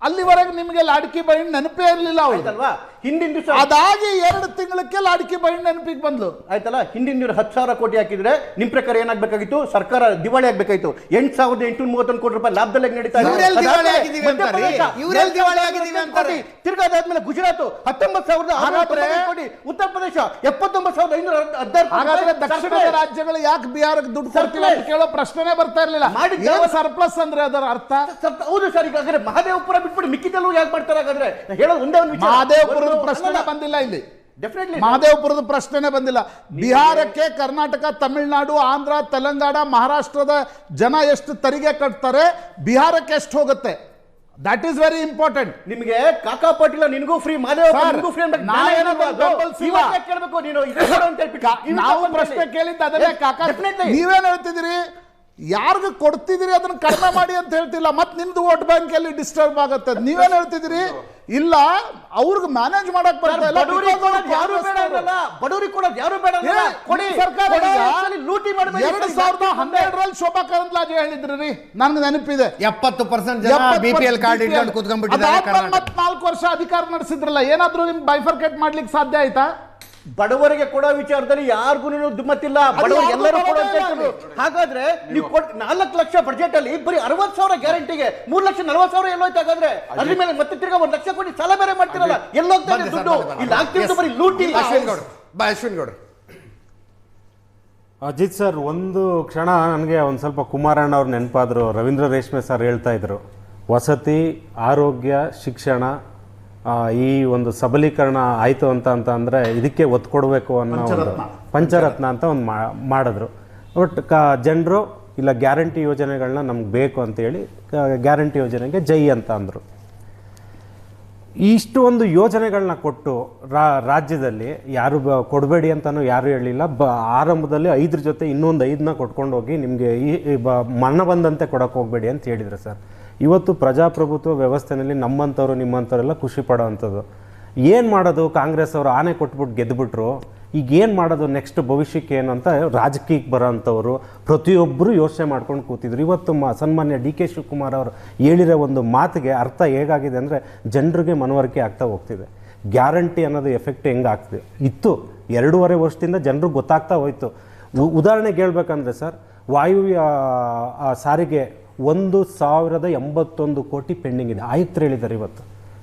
ಅಲ್ಲಿವರೆಗೆ ನಿಮಗೆ ಲಾಡ್ಕಿ ಬಹಣ್ ನೆನಪೇ ಇರಲಿಲ್ಲ ಆಯ್ತಲ್ವಾ? ಹಿಂದಿನ ದಿವಸ ಅದಾಗಿ 2 ತಿಂಗಳಕ್ಕೆ ಲಾಡ್ಕಿ ಬಹಣ್ ನೆನಪಿಗೆ ಬಂದ್ಲು. ಆಯ್ತಲ್ಲ, ಹಿಂದಿನ ದಿನ 10,000 ಕೋಟಿ ಹಾಕಿದ್ರೆ ನಿಮ್ ಪ್ರಕಾರ ಏನಾಗಬೇಕಾಗಿತ್ತು? ಸರ್ಕಾರ ದಿವಾಳಿ ಆಗ್ಬೇಕಾಯ್ತು. 8,831 ಕೋಟಿ ರೂಪಾಯಿ ಲಾಭದಲ್ಲಿ ನಡೀತಾ ಇದೆ. ತಿರ್ಗಾ ಅದಾದ್ಮೇಲೆ ಗುಜರಾತ್ 19,630 ಕೋಟಿ, ಉತ್ತರ ಪ್ರದೇಶ 79,516. ಹಾಗಾದ್ರೆ ದಕ್ಷಿಣದ ರಾಜ್ಯಗಳು ಯಾಕೆ ಬಿಹಾರಕ್ಕೆ ದುಡ್ಡು ಕೊಡ್ತಿಲ್ಲ ಅಂತ ಕೇಳೋ ಪ್ರಶ್ನೆನೇ ಬರ್ತಾ ಇರಲಿಲ್ಲ. ಸರ್ಪ್ಲಸ್ ಅಂದ್ರೆ ಅದರ ಅರ್ಥ ಹೌದು ಸರ್. ಈಗ ಹಾಗಾದ್ರೆ ಮಹಾದೇವಪುರ ಬಿಟ್ಬಿಟ್ಟು ಮಿಕ್ಕಿದೆಲ್ಲೂ ಯಾಕೆ ಮಾಡ್ತಾರೆ? ಹಾಗಾದ್ರೆ ಹೇಳೋದು ಒಂದೇ ಒಂದು ವಿಚಾರ, ಮಹಾದೇವಪುರದ ಪ್ರಶ್ನೆ ಬಂದಿಲ್ಲ ಇಲ್ಲಿ. ಮಹಾದೇವಪುರದ ಪ್ರಶ್ನೆನೇ ಬಂದಿಲ್ಲ. ಬಿಹಾರಕ್ಕೆ ಕರ್ನಾಟಕ, ತಮಿಳುನಾಡು, ಆಂಧ್ರ, ತೆಲಂಗಾಣ, ಮಹಾರಾಷ್ಟ್ರದ ಜನ ಎಷ್ಟು ತೆರಿಗೆ ಕಟ್ತಾರೆ, ಬಿಹಾರಕ್ಕೆ ಎಷ್ಟು ಹೋಗುತ್ತೆ, ದಟ್ ಈಸ್ ವೆರಿ ಇಂಪಾರ್ಟೆಂಟ್. ನಿಮಗೆ ಕಾಕಾ ಪಾಟೀಲ ನಿನಗೂ ಫ್ರೀ, ಮಹಾದೇವಪುರ ಫ್ರೀ ಅಂತ ಕೇಳಬೇಕು. ನಾವು ಪ್ರಶ್ನೆ ಕೇಳಿದ್ದು ಅದನ್ನೇ. ಕಾಕಾ ನೀವೇನ್ ಹೇಳ್ತಿದ್ದೀರಿ? ಯಾರಿಗ ಕೊಡ್ತಿದ್ದೀರಿ ಅದನ್ನ ಕಡಿಮೆ ಮಾಡಿ ಅಂತ ಹೇಳ್ತಿಲ್ಲ. ಮತ್ತೆ ನಿಮ್ದು ವೋಟ್ ಬ್ಯಾಂಕ್ ಅಲ್ಲಿ ಡಿಸ್ಟರ್ಬ್ ಆಗುತ್ತೆ. ನೀವೇನ್ ಹೇಳ್ತಿದ್ದೀರಿ? ಇಲ್ಲ, ಅವ್ರಿಗೆ ಮ್ಯಾನೇಜ್ ಮಾಡಕ್ ಬರ್ತಾ ಇಲ್ಲ. ಬಡವರಿಗೆ ಕೊಡೋದು ಯಾರು ಬೇಡ. ಸರ್ಕಾರ 2012ರಲ್ಲಿ ಶೋಭಾ ಕರಂದ್ಲಾಜೆ ಹೇಳಿದ್ರಿ, ನನ್ಗೆ ನೆನಪಿದೆ. 70% ಜನ BPL ಕಾರ್ಡ್ ಇಟ್ಕೊಂಡು ಕೂತ್ಕೊಂಡ್ಬಿಟ್ಟಿದ್ದಾರೆ. 4 ವರ್ಷ ಅಧಿಕಾರ ನಡೆಸಿದ್ರಲ್ಲ, ಏನಾದ್ರೂ ನಿಮ್ ಬೈಫರ್ಕೇಟ್ ಮಾಡ್ಲಿಕ್ಕೆ ಸಾಧ್ಯ ಆಯ್ತಾ? ಬಡವರಿಗೆ ಕೊಡೋ ವಿಚಾರದಲ್ಲಿ ಯಾರಿಗೂ ದುಮ್ಮತ್ತಿಲ್ಲ. ಬಡವರಿಗೆ ಎಲ್ಲರೂ ಕೊಡೋ. ಹಾಗಾದ್ರೆ ನೀವು 4 ಲಕ್ಷ ಬಜೆಟ್ ಅಲ್ಲಿ ಬರೀ 60,000 ಗ್ಯಾರಂಟಿಗೆ 3,40,000 ಎಲ್ಲೋಯ್ತು. ಹಾಗಾದ್ರೆ ಅದ್ರ ಮೇಲೆ ಮತ್ತೆ ತಿರ್ಗಾ 1 ಲಕ್ಷ ಕೋಟಿ ಸಾಲ ಬೇರೆ ಮಾಡ್ತಿರಲ್ಲ, ಎಲ್ಲೋಗ್ತಾರೆ ದುಡ್ಡು? ಇಲ್ಲಿ ಆಗ್ತಿರೋದು ಬರೀ ಲೂಟಿ. ಅಶ್ವಿನ್ ಗೌಡ್ರು. ಅಜಿತ್ ಸರ್, ಒಂದು ಕ್ಷಣ ನನಗೆ ಒಂದು ಸ್ವಲ್ಪ ಕುಮಾರಣ್ಣ ಅವ್ರು ನೆನಪಾದ್ರು. ರವೀಂದ್ರ ರೇಷ್ಮೆ ಸರ್ ಹೇಳ್ತಾ ಇದ್ರು, ವಸತಿ, ಆರೋಗ್ಯ, ಶಿಕ್ಷಣ ಈ ಒಂದು ಸಬಲೀಕರಣ ಆಯಿತು ಅಂದರೆ ಇದಕ್ಕೆ ಒತ್ತು ಕೊಡಬೇಕು ಅನ್ನೋ ಒಂದು ಪಂಚರತ್ನ ಅಂತ ಒಂದು ಮಾಡಿದ್ರು. ಬಟ್ ಜನರು ಇಲ್ಲ ಗ್ಯಾರಂಟಿ ಯೋಜನೆಗಳನ್ನ ನಮ್ಗೆ ಬೇಕು ಅಂತೇಳಿ ಗ್ಯಾರಂಟಿ ಯೋಜನೆಗೆ ಜೈ ಅಂತ ಅಂದರು. ಇಷ್ಟು ಒಂದು ಯೋಜನೆಗಳನ್ನ ಕೊಟ್ಟು ರಾಜ್ಯದಲ್ಲಿ ಯಾರು ಕೊಡಬೇಡಿ ಅಂತಲೂ ಯಾರು ಹೇಳಿಲ್ಲ. ಆರಂಭದಲ್ಲಿ 5 ಜೊತೆ ಇನ್ನೊಂದು 5ನ ಕೊಟ್ಕೊಂಡು ಹೋಗಿ ನಿಮಗೆ ಮನ ಬಂದಂತೆ ಕೊಡೋಕೆ ಹೋಗಬೇಡಿ ಅಂತ ಹೇಳಿದ್ರು ಸರ್. ಇವತ್ತು ಪ್ರಜಾಪ್ರಭುತ್ವ ವ್ಯವಸ್ಥೆಯಲ್ಲಿ ನಮ್ಮಂಥವ್ರು ನಿಮ್ಮಂಥವರೆಲ್ಲ ಖುಷಿ ಪಡೋ ಅಂಥದ್ದು. ಏನು ಮಾಡೋದು? ಕಾಂಗ್ರೆಸ್ ಅವರು ಆನೆ ಕೊಟ್ಬಿಟ್ಟು ಗೆದ್ದುಬಿಟ್ರು. ಈಗ ಏನು ಮಾಡೋದು ನೆಕ್ಸ್ಟ್ ಭವಿಷ್ಯಕ್ಕೆ ಏನು ಅಂತ ರಾಜಕೀಯಕ್ಕೆ ಬರೋ ಅಂಥವ್ರು ಪ್ರತಿಯೊಬ್ಬರು ಯೋಚನೆ ಮಾಡ್ಕೊಂಡು ಕೂತಿದ್ರು. ಇವತ್ತು ಸನ್ಮಾನ್ಯ DK ಶಿವಕುಮಾರ್ ಅವರು ಹೇಳಿರೋ ಒಂದು ಮಾತಿಗೆ ಅರ್ಥ ಹೇಗಾಗಿದೆ ಅಂದರೆ ಜನರಿಗೆ ಮನವರಿಕೆ ಆಗ್ತಾ ಹೋಗ್ತಿದೆ. ಗ್ಯಾರಂಟಿ ಅನ್ನೋದು ಎಫೆಕ್ಟ್ ಹೆಂಗಾಗ್ತಿದೆ ಇತ್ತು 2.5 ವರ್ಷದಿಂದ ಜನರಿಗೆ ಗೊತ್ತಾಗ್ತಾ ಹೋಯ್ತು. ಉದಾಹರಣೆಗೆ ಹೇಳ್ಬೇಕಂದ್ರೆ ಸರ್, ವಾಯುವ್ಯ ಸಾರಿಗೆ 1,081 ಕೋಟಿ ಪೆಂಡಿಂಗ್ ಇದೆ. ಆಯುಕ್ತರು ಹೇಳಿದ್ದಾರೆ ಇವತ್ತು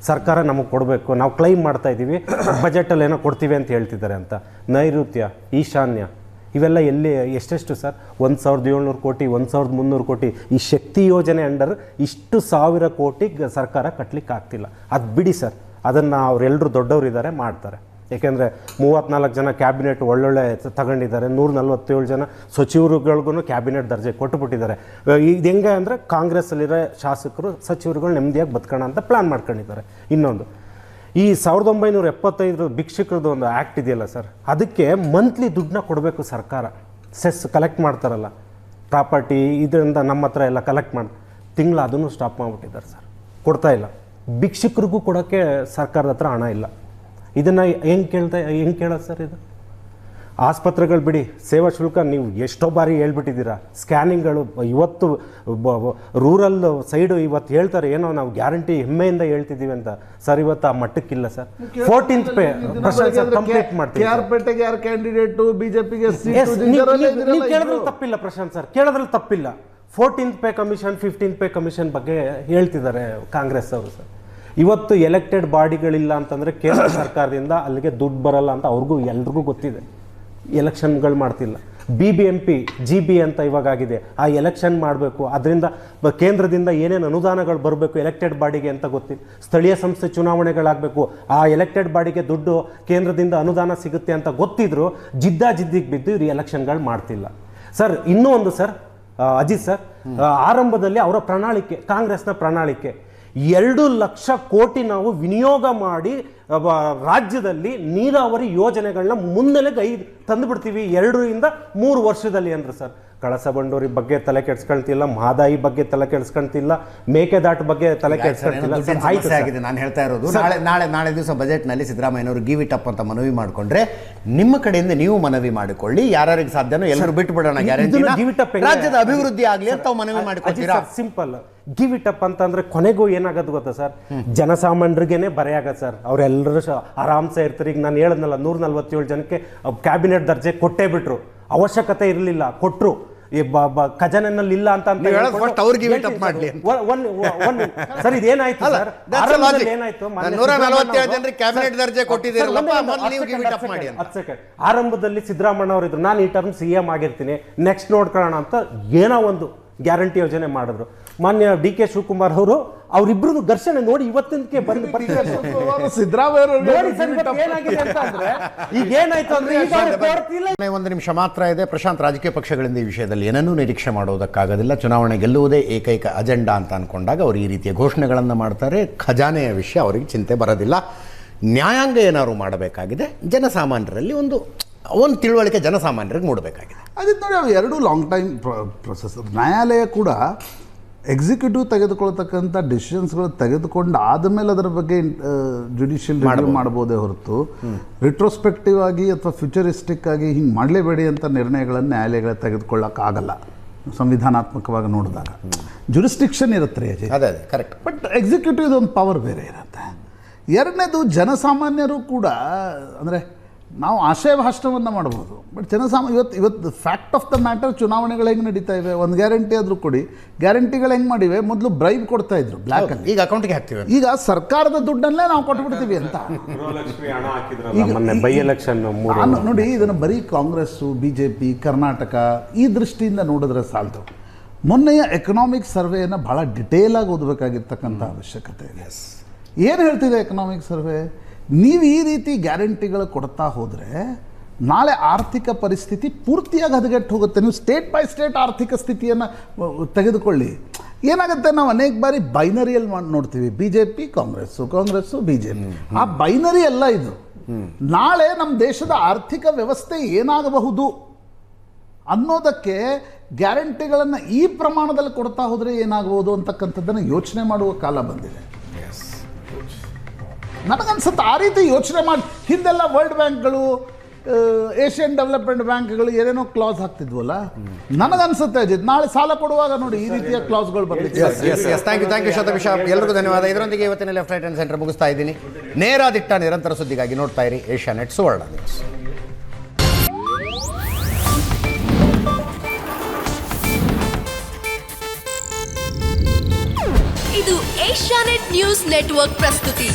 ಸರ್ಕಾರ ನಮಗೆ ಕೊಡಬೇಕು, ನಾವು ಕ್ಲೈಮ್ ಮಾಡ್ತಾ ಇದ್ದೀವಿ, ಬಜೆಟಲ್ಲಿ ಏನೋ ಕೊಡ್ತೀವಿ ಅಂತ ಹೇಳ್ತಿದ್ದಾರೆ ಅಂತ. ನೈಋತ್ಯ, ಈಶಾನ್ಯ ಇವೆಲ್ಲ ಎಲ್ಲಿ ಎಷ್ಟೆಷ್ಟು ಸರ್? 1,700 ಕೋಟಿ, 1,300 ಕೋಟಿ. ಈ ಶಕ್ತಿ ಯೋಜನೆ ಅಂಡರ್ ಇಷ್ಟು 1,000 ಕೋಟಿ ಸರ್ಕಾರ ಕಟ್ಟಲಿಕ್ಕೆ ಆಗ್ತಿಲ್ಲ. ಅದು ಬಿಡಿ ಸರ್, ಅದನ್ನು ಅವರೆಲ್ಲರೂ ದೊಡ್ಡವರಿದ್ದಾರೆ ಮಾಡ್ತಾರೆ. ಏಕೆಂದರೆ 34 ಜನ ಕ್ಯಾಬಿನೆಟ್ ಒಳ್ಳೊಳ್ಳೆ ತಗೊಂಡಿದ್ದಾರೆ, 147 ಜನ ಸಚಿವರುಗಳಿಗೂ ಕ್ಯಾಬಿನೆಟ್ ದರ್ಜೆ ಕೊಟ್ಟುಬಿಟ್ಟಿದ್ದಾರೆ. ಇದು ಹೆಂಗೆ ಅಂದರೆ ಕಾಂಗ್ರೆಸ್ಸಲ್ಲಿರೋ ಶಾಸಕರು ಸಚಿವರುಗಳು ನೆಮ್ಮದಿಯಾಗಿ ಬದುಕೋಣ ಅಂತ ಪ್ಲ್ಯಾನ್ ಮಾಡ್ಕೊಂಡಿದ್ದಾರೆ. ಇನ್ನೊಂದು, ಈ 1975 ಭಿಕ್ಷುಕರದ್ದು ಒಂದು ಆ್ಯಕ್ಟ್ ಇದೆಯಲ್ಲ ಸರ್, ಅದಕ್ಕೆ ಮಂತ್ಲಿ ದುಡ್ಡನ್ನ ಕೊಡಬೇಕು ಸರ್ಕಾರ. ಸೆಸ್ ಕಲೆಕ್ಟ್ ಮಾಡ್ತಾರಲ್ಲ ಪ್ರಾಪರ್ಟಿ, ಇದರಿಂದ ನಮ್ಮ ಹತ್ರ ಎಲ್ಲ ಕಲೆಕ್ಟ್ ಮಾಡಿ ತಿಂಗಳು ಅದನ್ನು ಸ್ಟಾಪ್ ಮಾಡಿಬಿಟ್ಟಿದ್ದಾರೆ ಸರ್, ಕೊಡ್ತಾ ಇಲ್ಲ. ಭಿಕ್ಷುಕರಿಗೂ ಕೊಡೋಕ್ಕೆ ಸರ್ಕಾರದ ಹತ್ರ ಹಣ ಇಲ್ಲ. ಇದನ್ನು ಹೆಂಗೆ ಕೇಳೋದು ಸರ್? ಇದು ಆಸ್ಪತ್ರೆಗಳು ಬಿಡಿ, ಸೇವಾ ಶುಲ್ಕ ನೀವು ಎಷ್ಟೋ ಬಾರಿ ಹೇಳ್ಬಿಟ್ಟಿದ್ದೀರಾ. ಸ್ಕ್ಯಾನಿಂಗ್ಗಳು ಇವತ್ತು ರೂರಲ್ ಸೈಡು ಇವತ್ತು ಹೇಳ್ತಾರೆ ಏನೋ ನಾವು ಗ್ಯಾರಂಟಿ ಹೆಮ್ಮೆಯಿಂದ ಹೇಳ್ತಿದ್ದೀವಿ ಅಂತ. ಸರ್ ಇವತ್ತು ಆ ಮಟ್ಟಕ್ಕಿಲ್ಲ ಸರ್. 14th ಪೇ ಕಂಪ್ಲೀಟ್ ಮಾಡ್ತೀವಿ. KRಪೇಟೆಗೆ ಯಾರು ಕ್ಯಾಂಡಿಡೇಟು, ಬಿಜೆಪಿಗೆ ನೀವು ಕೇಳಿದ್ರಲ್ಲಿ ತಪ್ಪಿಲ್ಲ ಪ್ರಶಾಂತ್ ಸರ್, ಕೇಳೋದ್ರಲ್ಲಿ ತಪ್ಪಿಲ್ಲ. 14th pay commission, 15th pay commission ಬಗ್ಗೆ ಹೇಳ್ತಿದ್ದಾರೆ ಕಾಂಗ್ರೆಸ್ ಅವರು ಸರ್. ಇವತ್ತು ಎಲೆಕ್ಟೆಡ್ ಬಾಡಿಗಳಿಲ್ಲ ಅಂತಂದರೆ ಕೇಂದ್ರ ಸರ್ಕಾರದಿಂದ ಅಲ್ಲಿಗೆ ದುಡ್ಡು ಬರಲ್ಲ ಅಂತ ಅವ್ರಿಗೂ ಎಲ್ರಿಗೂ ಗೊತ್ತಿದೆ. ಎಲೆಕ್ಷನ್ಗಳು ಮಾಡ್ತಿಲ್ಲ. BBMP GB ಅಂತ ಇವಾಗಾಗಿದೆ. ಆ ಎಲೆಕ್ಷನ್ ಮಾಡಬೇಕು, ಅದರಿಂದ ಕೇಂದ್ರದಿಂದ ಏನೇನು ಅನುದಾನಗಳು ಬರಬೇಕು ಎಲೆಕ್ಟೆಡ್ ಬಾಡಿಗೆ ಅಂತ ಗೊತ್ತಿಲ್ಲ. ಸ್ಥಳೀಯ ಸಂಸ್ಥೆ ಚುನಾವಣೆಗಳಾಗಬೇಕು, ಆ ಎಲೆಕ್ಟೆಡ್ ಬಾಡಿಗೆ ದುಡ್ಡು ಕೇಂದ್ರದಿಂದ ಅನುದಾನ ಸಿಗುತ್ತೆ ಅಂತ ಗೊತ್ತಿದ್ರು ಜಿದ್ದಿಗೆ ಬಿದ್ದು ಇವ್ರು ಎಲೆಕ್ಷನ್ಗಳು ಮಾಡ್ತಿಲ್ಲ ಸರ್. ಇನ್ನೂ ಒಂದು ಸರ್, ಅಜಿತ್ ಸರ್, ಆರಂಭದಲ್ಲಿ ಅವರ ಪ್ರಣಾಳಿಕೆ, ಕಾಂಗ್ರೆಸ್ನ ಪ್ರಣಾಳಿಕೆ 2 ಲಕ್ಷ ಕೋಟಿ ನಾವು ವಿನಿಯೋಗ ಮಾಡಿ ರಾಜ್ಯದಲ್ಲಿ ನೀರಾವರಿ ಯೋಜನೆಗಳನ್ನ ಮುನ್ನೆಲೆಗೆ ತಂದುಬಿಡ್ತೀವಿ 2 ರಿಂದ 3 ವರ್ಷದಲ್ಲಿ ಅಂದ್ರೆ ಸರ್. ಕಳಸ ಬಂಡೂರಿ ಬಗ್ಗೆ ತಲೆ ಕೆಡ್ಸ್ಕೊಳ್ತಿಲ್ಲ, ಮಹದಾಯಿ ಬಗ್ಗೆ ತಲೆ ಕೆಡ್ಸ್ಕೊಳ್ತಿಲ್ಲ, ಮೇಕೆದಾಟು ಬಗ್ಗೆ ತಲೆ ಕೆಡ್ಸ್ಕೊಳ್ತಿಲ್ಲ. ದುಡ್ಡಿನ ಆಯ್ತು ಸಮಸ್ಯೆ ಸರ್. ಆಗಿದೆ. ನಾನು ಹೇಳ್ತಾ ಇರೋದು ನಾಳೆ ದಿವಸ ಬಜೆಟ್ನಲ್ಲಿ ಸಿದ್ದರಾಮಯ್ಯನವರು ಗಿವ್ ಇಟ್ ಅಪ್ ಅಂತ ಮನವಿ ಮಾಡಿಕೊಂಡ್ರೆ ನಿಮ್ಮ ಕಡೆಯಿಂದ ನೀವು ಮನವಿ ಮಾಡಿಕೊಳ್ಳಿ, ಯಾರಿಗೆ ಸಾಧ್ಯನೋ ಎಲ್ಲರೂ ಬಿಟ್ಟು ಬಿಡೋಣ, ಗ್ಯಾರಂಟಿ ರಾಜ್ಯದ ಅಭಿವೃದ್ಧಿ ಆಗಲಿ ಅಂತ ಮನವಿ ಮಾಡಿಕೊಳ್ತೀರಾ? ಸಿಂಪಲ್ ಗಿವ್ ಇಟ್ ಅಪ್ ಅಂತಂದ್ರೆ ಕೊನೆಗೂ ಏನಾಗದು ಗೊತ್ತಾ ಸರ್, ಜನಸಾಮಾನ್ಯರಿಗೇನೆ ಬರೆ ಆಗತ್ತೆ ಸರ್. ಅವರೆಲ್ಲರೂ ಆರಾಮ್ಸೆ ಇರ್ತಾರೆ. ಈಗ ನಾನು ಹೇಳಿದ್ನಲ್ಲ 147 ಜನಕ್ಕೆ ಕ್ಯಾಬಿನೆಟ್ ದರ್ಜೆ ಕೊಟ್ಟೇ ಬಿಟ್ರು, ಅವಶ್ಯಕತೆ ಇರಲಿಲ್ಲ, ಕೊಟ್ಟರು. ಖಜಾನೆನಲ್ಲಿ ಇಲ್ಲ ಅಂತ ಸರ್. ಇದೇನಾಯ್ತು ಸರ್, ಆರಂಭದಲ್ಲಿ ಸಿದ್ದರಾಮಯ್ಯ ಅವರು ಇದ್ರು, ನಾನು ಈ ಟರ್ಮ್ CM ಆಗಿರ್ತೀನಿ, ನೆಕ್ಸ್ಟ್ ನೋಡ್ಕೊಳ್ಳೋಣ ಅಂತ ಏನೋ ಒಂದು ಗ್ಯಾರಂಟಿ ಯೋಜನೆ ಮಾಡಿದ್ರು. ಮಾನ್ಯ DK ಶಿವಕುಮಾರ್ ಅವರು ಅವರಿಬ್ರು ಘರ್ಷಣೆ ನೋಡಿ ಇವತ್ತಿನಕ್ಕೆ ಒಂದು ನಿಮಿಷ ಮಾತ್ರ ಇದೆ. ಪ್ರಶಾಂತ್, ರಾಜಕೀಯ ಪಕ್ಷಗಳಿಂದ ಈ ವಿಷಯದಲ್ಲಿ ಏನನ್ನೂ ನಿರೀಕ್ಷೆ ಮಾಡೋದಕ್ಕಾಗೋದಿಲ್ಲ. ಚುನಾವಣೆ ಗೆಲ್ಲುವುದೇ ಏಕೈಕ ಅಜೆಂಡಾ ಅಂತ ಅಂದ್ಕೊಂಡಾಗ ಅವರು ಈ ರೀತಿಯ ಘೋಷಣೆಗಳನ್ನು ಮಾಡ್ತಾರೆ. ಖಜಾನೆಯ ವಿಷಯ ಅವರಿಗೆ ಚಿಂತೆ ಬರೋದಿಲ್ಲ. ನ್ಯಾಯಾಂಗ ಏನಾದ್ರು ಮಾಡಬೇಕಾಗಿದೆ, ಜನಸಾಮಾನ್ಯರಲ್ಲಿ ಒಂದು ತಿಳುವಳಿಕೆ ಜನಸಾಮಾನ್ಯರಿಗೆ ಮೂಡಬೇಕಾಗಿದೆ. ಅದಕ್ಕೆ ನೋಡಿ, ಅವು ಎರಡೂ ಲಾಂಗ್ ಟೈಮ್ ಪ್ರೊಸೆಸ್. ನ್ಯಾಯಾಲಯ ಕೂಡ ಎಕ್ಸಿಕ್ಯೂಟಿವ್ ತೆಗೆದುಕೊಳ್ತಕ್ಕಂಥ ಡಿಸಿಷನ್ಸ್ಗಳು ತೆಗೆದುಕೊಂಡು ಆದಮೇಲೆ ಅದರ ಬಗ್ಗೆ ಜುಡಿಷಿಯಲ್ ರಿವ್ಯೂ ಮಾಡ್ಬೋದೇ ಹೊರತು ರಿಟ್ರೋಸ್ಪೆಕ್ಟಿವ್ ಆಗಿ ಅಥವಾ ಫ್ಯೂಚರಿಸ್ಟಿಕ್ ಆಗಿ ಹಿಂಗೆ ಮಾಡಲೇಬೇಡಿ ಅಂತ ನಿರ್ಣಯಗಳನ್ನು ನ್ಯಾಯಾಲಯಗಳು ತೆಗೆದುಕೊಳ್ಳೋಕ್ಕಾಗಲ್ಲ. ಸಂವಿಧಾನಾತ್ಮಕವಾಗಿ ನೋಡಿದಾಗ ಜುರಿಸ್ಟಿಕ್ಷನ್ ಇರುತ್ತೆ ಅಜಯ್, ಅದೇ ಕರೆಕ್ಟ್. ಬಟ್ ಎಕ್ಸಿಕ್ಯೂಟಿವ್ ಒಂದು ಪವರ್ ಬೇರೆ ಇರುತ್ತೆ. ಎರಡನೇದು, ಜನಸಾಮಾನ್ಯರು ಕೂಡ ಅಂದರೆ ನಾವು ಆಶಯ ಭಾಷಣವನ್ನು ಮಾಡ್ಬೋದು, ಬಟ್ ಇವತ್ತು ಫ್ಯಾಕ್ಟ್ ಆಫ್ ದ ಮ್ಯಾಟರ್ ಚುನಾವಣೆಗಳು ಹೆಂಗೆ ನಡೀತಾ ಇವೆ, ಒಂದು ಗ್ಯಾರಂಟಿ ಆದರೂ ಕೊಡಿ. ಗ್ಯಾರಂಟಿಗಳು ಹೆಂಗೆ ಮಾಡಿವೆ, ಮೊದಲು ಬ್ರೈಬ್ ಕೊಡ್ತಾ ಇದ್ರು ಬ್ಲ್ಯಾಕಲ್ಲಿ, ಈಗ ಅಕೌಂಟ್ಗೆ ಹಾಕ್ತೀವಿ. ಈಗ ಸರ್ಕಾರದ ದುಡ್ಡನ್ನೇ ನಾವು ಕೊಟ್ಬಿಡ್ತೀವಿ ಅಂತ. ನೋಡಿ, ಇದನ್ನು ಬರೀ ಕಾಂಗ್ರೆಸ್ಸು, BJP, ಕರ್ನಾಟಕ ಈ ದೃಷ್ಟಿಯಿಂದ ನೋಡಿದ್ರೆ ಸಾಲದು. ಮೊನ್ನೆಯ ಎಕನಾಮಿಕ್ ಸರ್ವೆಯನ್ನು ಭಾಳ ಡಿಟೇಲಾಗಿ ಓದಬೇಕಾಗಿರ್ತಕ್ಕಂಥ ಅವಶ್ಯಕತೆ ಇದೆ. ಏನು ಹೇಳ್ತಿದೆ ಎಕನಾಮಿಕ್ ಸರ್ವೆ? ನೀವು ಈ ರೀತಿ ಗ್ಯಾರಂಟಿಗಳು ಕೊಡ್ತಾ ಹೋದರೆ ನಾಳೆ ಆರ್ಥಿಕ ಪರಿಸ್ಥಿತಿ ಪೂರ್ತಿಯಾಗಿ ಹದಗೆಟ್ಟು ಹೋಗುತ್ತೆ. ನೀವು ಸ್ಟೇಟ್ ಬೈ ಸ್ಟೇಟ್ ಆರ್ಥಿಕ ಸ್ಥಿತಿಯನ್ನು ತೆಗೆದುಕೊಳ್ಳಿ. ಏನಾಗುತ್ತೆ, ನಾವು ಅನೇಕ ಬಾರಿ ಬೈನರಿಯಲ್ಲಿ ನೋಡ್ತೀವಿ, BJP ಕಾಂಗ್ರೆಸ್ಸು BJP. ಆ ಬೈನರಿ ಅಲ್ಲ ಇದು. ನಾಳೆ ನಮ್ಮ ದೇಶದ ಆರ್ಥಿಕ ವ್ಯವಸ್ಥೆ ಏನಾಗಬಹುದು ಅನ್ನೋದಕ್ಕೆ ಗ್ಯಾರಂಟಿಗಳನ್ನು ಈ ಪ್ರಮಾಣದಲ್ಲಿ ಕೊಡ್ತಾ ಹೋದರೆ ಏನಾಗಬಹುದು ಅಂತಕ್ಕಂಥದ್ದನ್ನು ಯೋಚನೆ ಮಾಡುವ ಕಾಲ ಬಂದಿದೆ. ನನಗನ್ಸುತ್ತೆ ಆ ರೀತಿ ಯೋಚನೆ ಮಾಡಿ. ಹಿಂದೆಲ್ಲ ವರ್ಲ್ಡ್ ಬ್ಯಾಂಕ್ಗಳು, ಏಷ್ಯನ್ ಡೆವಲಪ್ಮೆಂಟ್ ಬ್ಯಾಂಕ್ಗಳು ಏನೇನೋ ಕ್ಲಾಸ್ ಹಾಕ್ತಿದ್ವಲ್ಲ, ನನಗನ್ಸುತ್ತೆ ಅಜಿತ್ ನಾಳೆ ಸಾಲ ಕೊಡುವಾಗ ನೋಡಿ ಈ ರೀತಿಯ ಕ್ಲಾಸ್ಗಳು ಬರಲಿಕ್ಕೆ. ಥ್ಯಾಂಕ್ ಯು ಶತಭಿಷ, ಎಲ್ಲರಿಗೂ ಧನ್ಯವಾದ. ಇದರೊಂದಿಗೆ ಇವತ್ತಿನ ಲೆಫ್ಟ್ ರೈಟ್ ಅಂಡ್ ಸೆಂಟರ್ ಮುಗಿಸ್ತಾ ಇದ್ದೀನಿ. ನೇರ ದಿಟ್ಟ ನಿರಂತರ ಸುದ್ದಿಗಾಗಿ ನೋಡ್ತಾ ಇರಿ ಏಷ್ಯಾನೆಟ್ ಸುವರ್ಣ ನ್ಯೂಸ್. ಇದು ಏಷ್ಯಾನೆಟ್ ನ್ಯೂಸ್ ನೆಟ್ವರ್ಕ್ ಪ್ರಸ್ತುತಿ.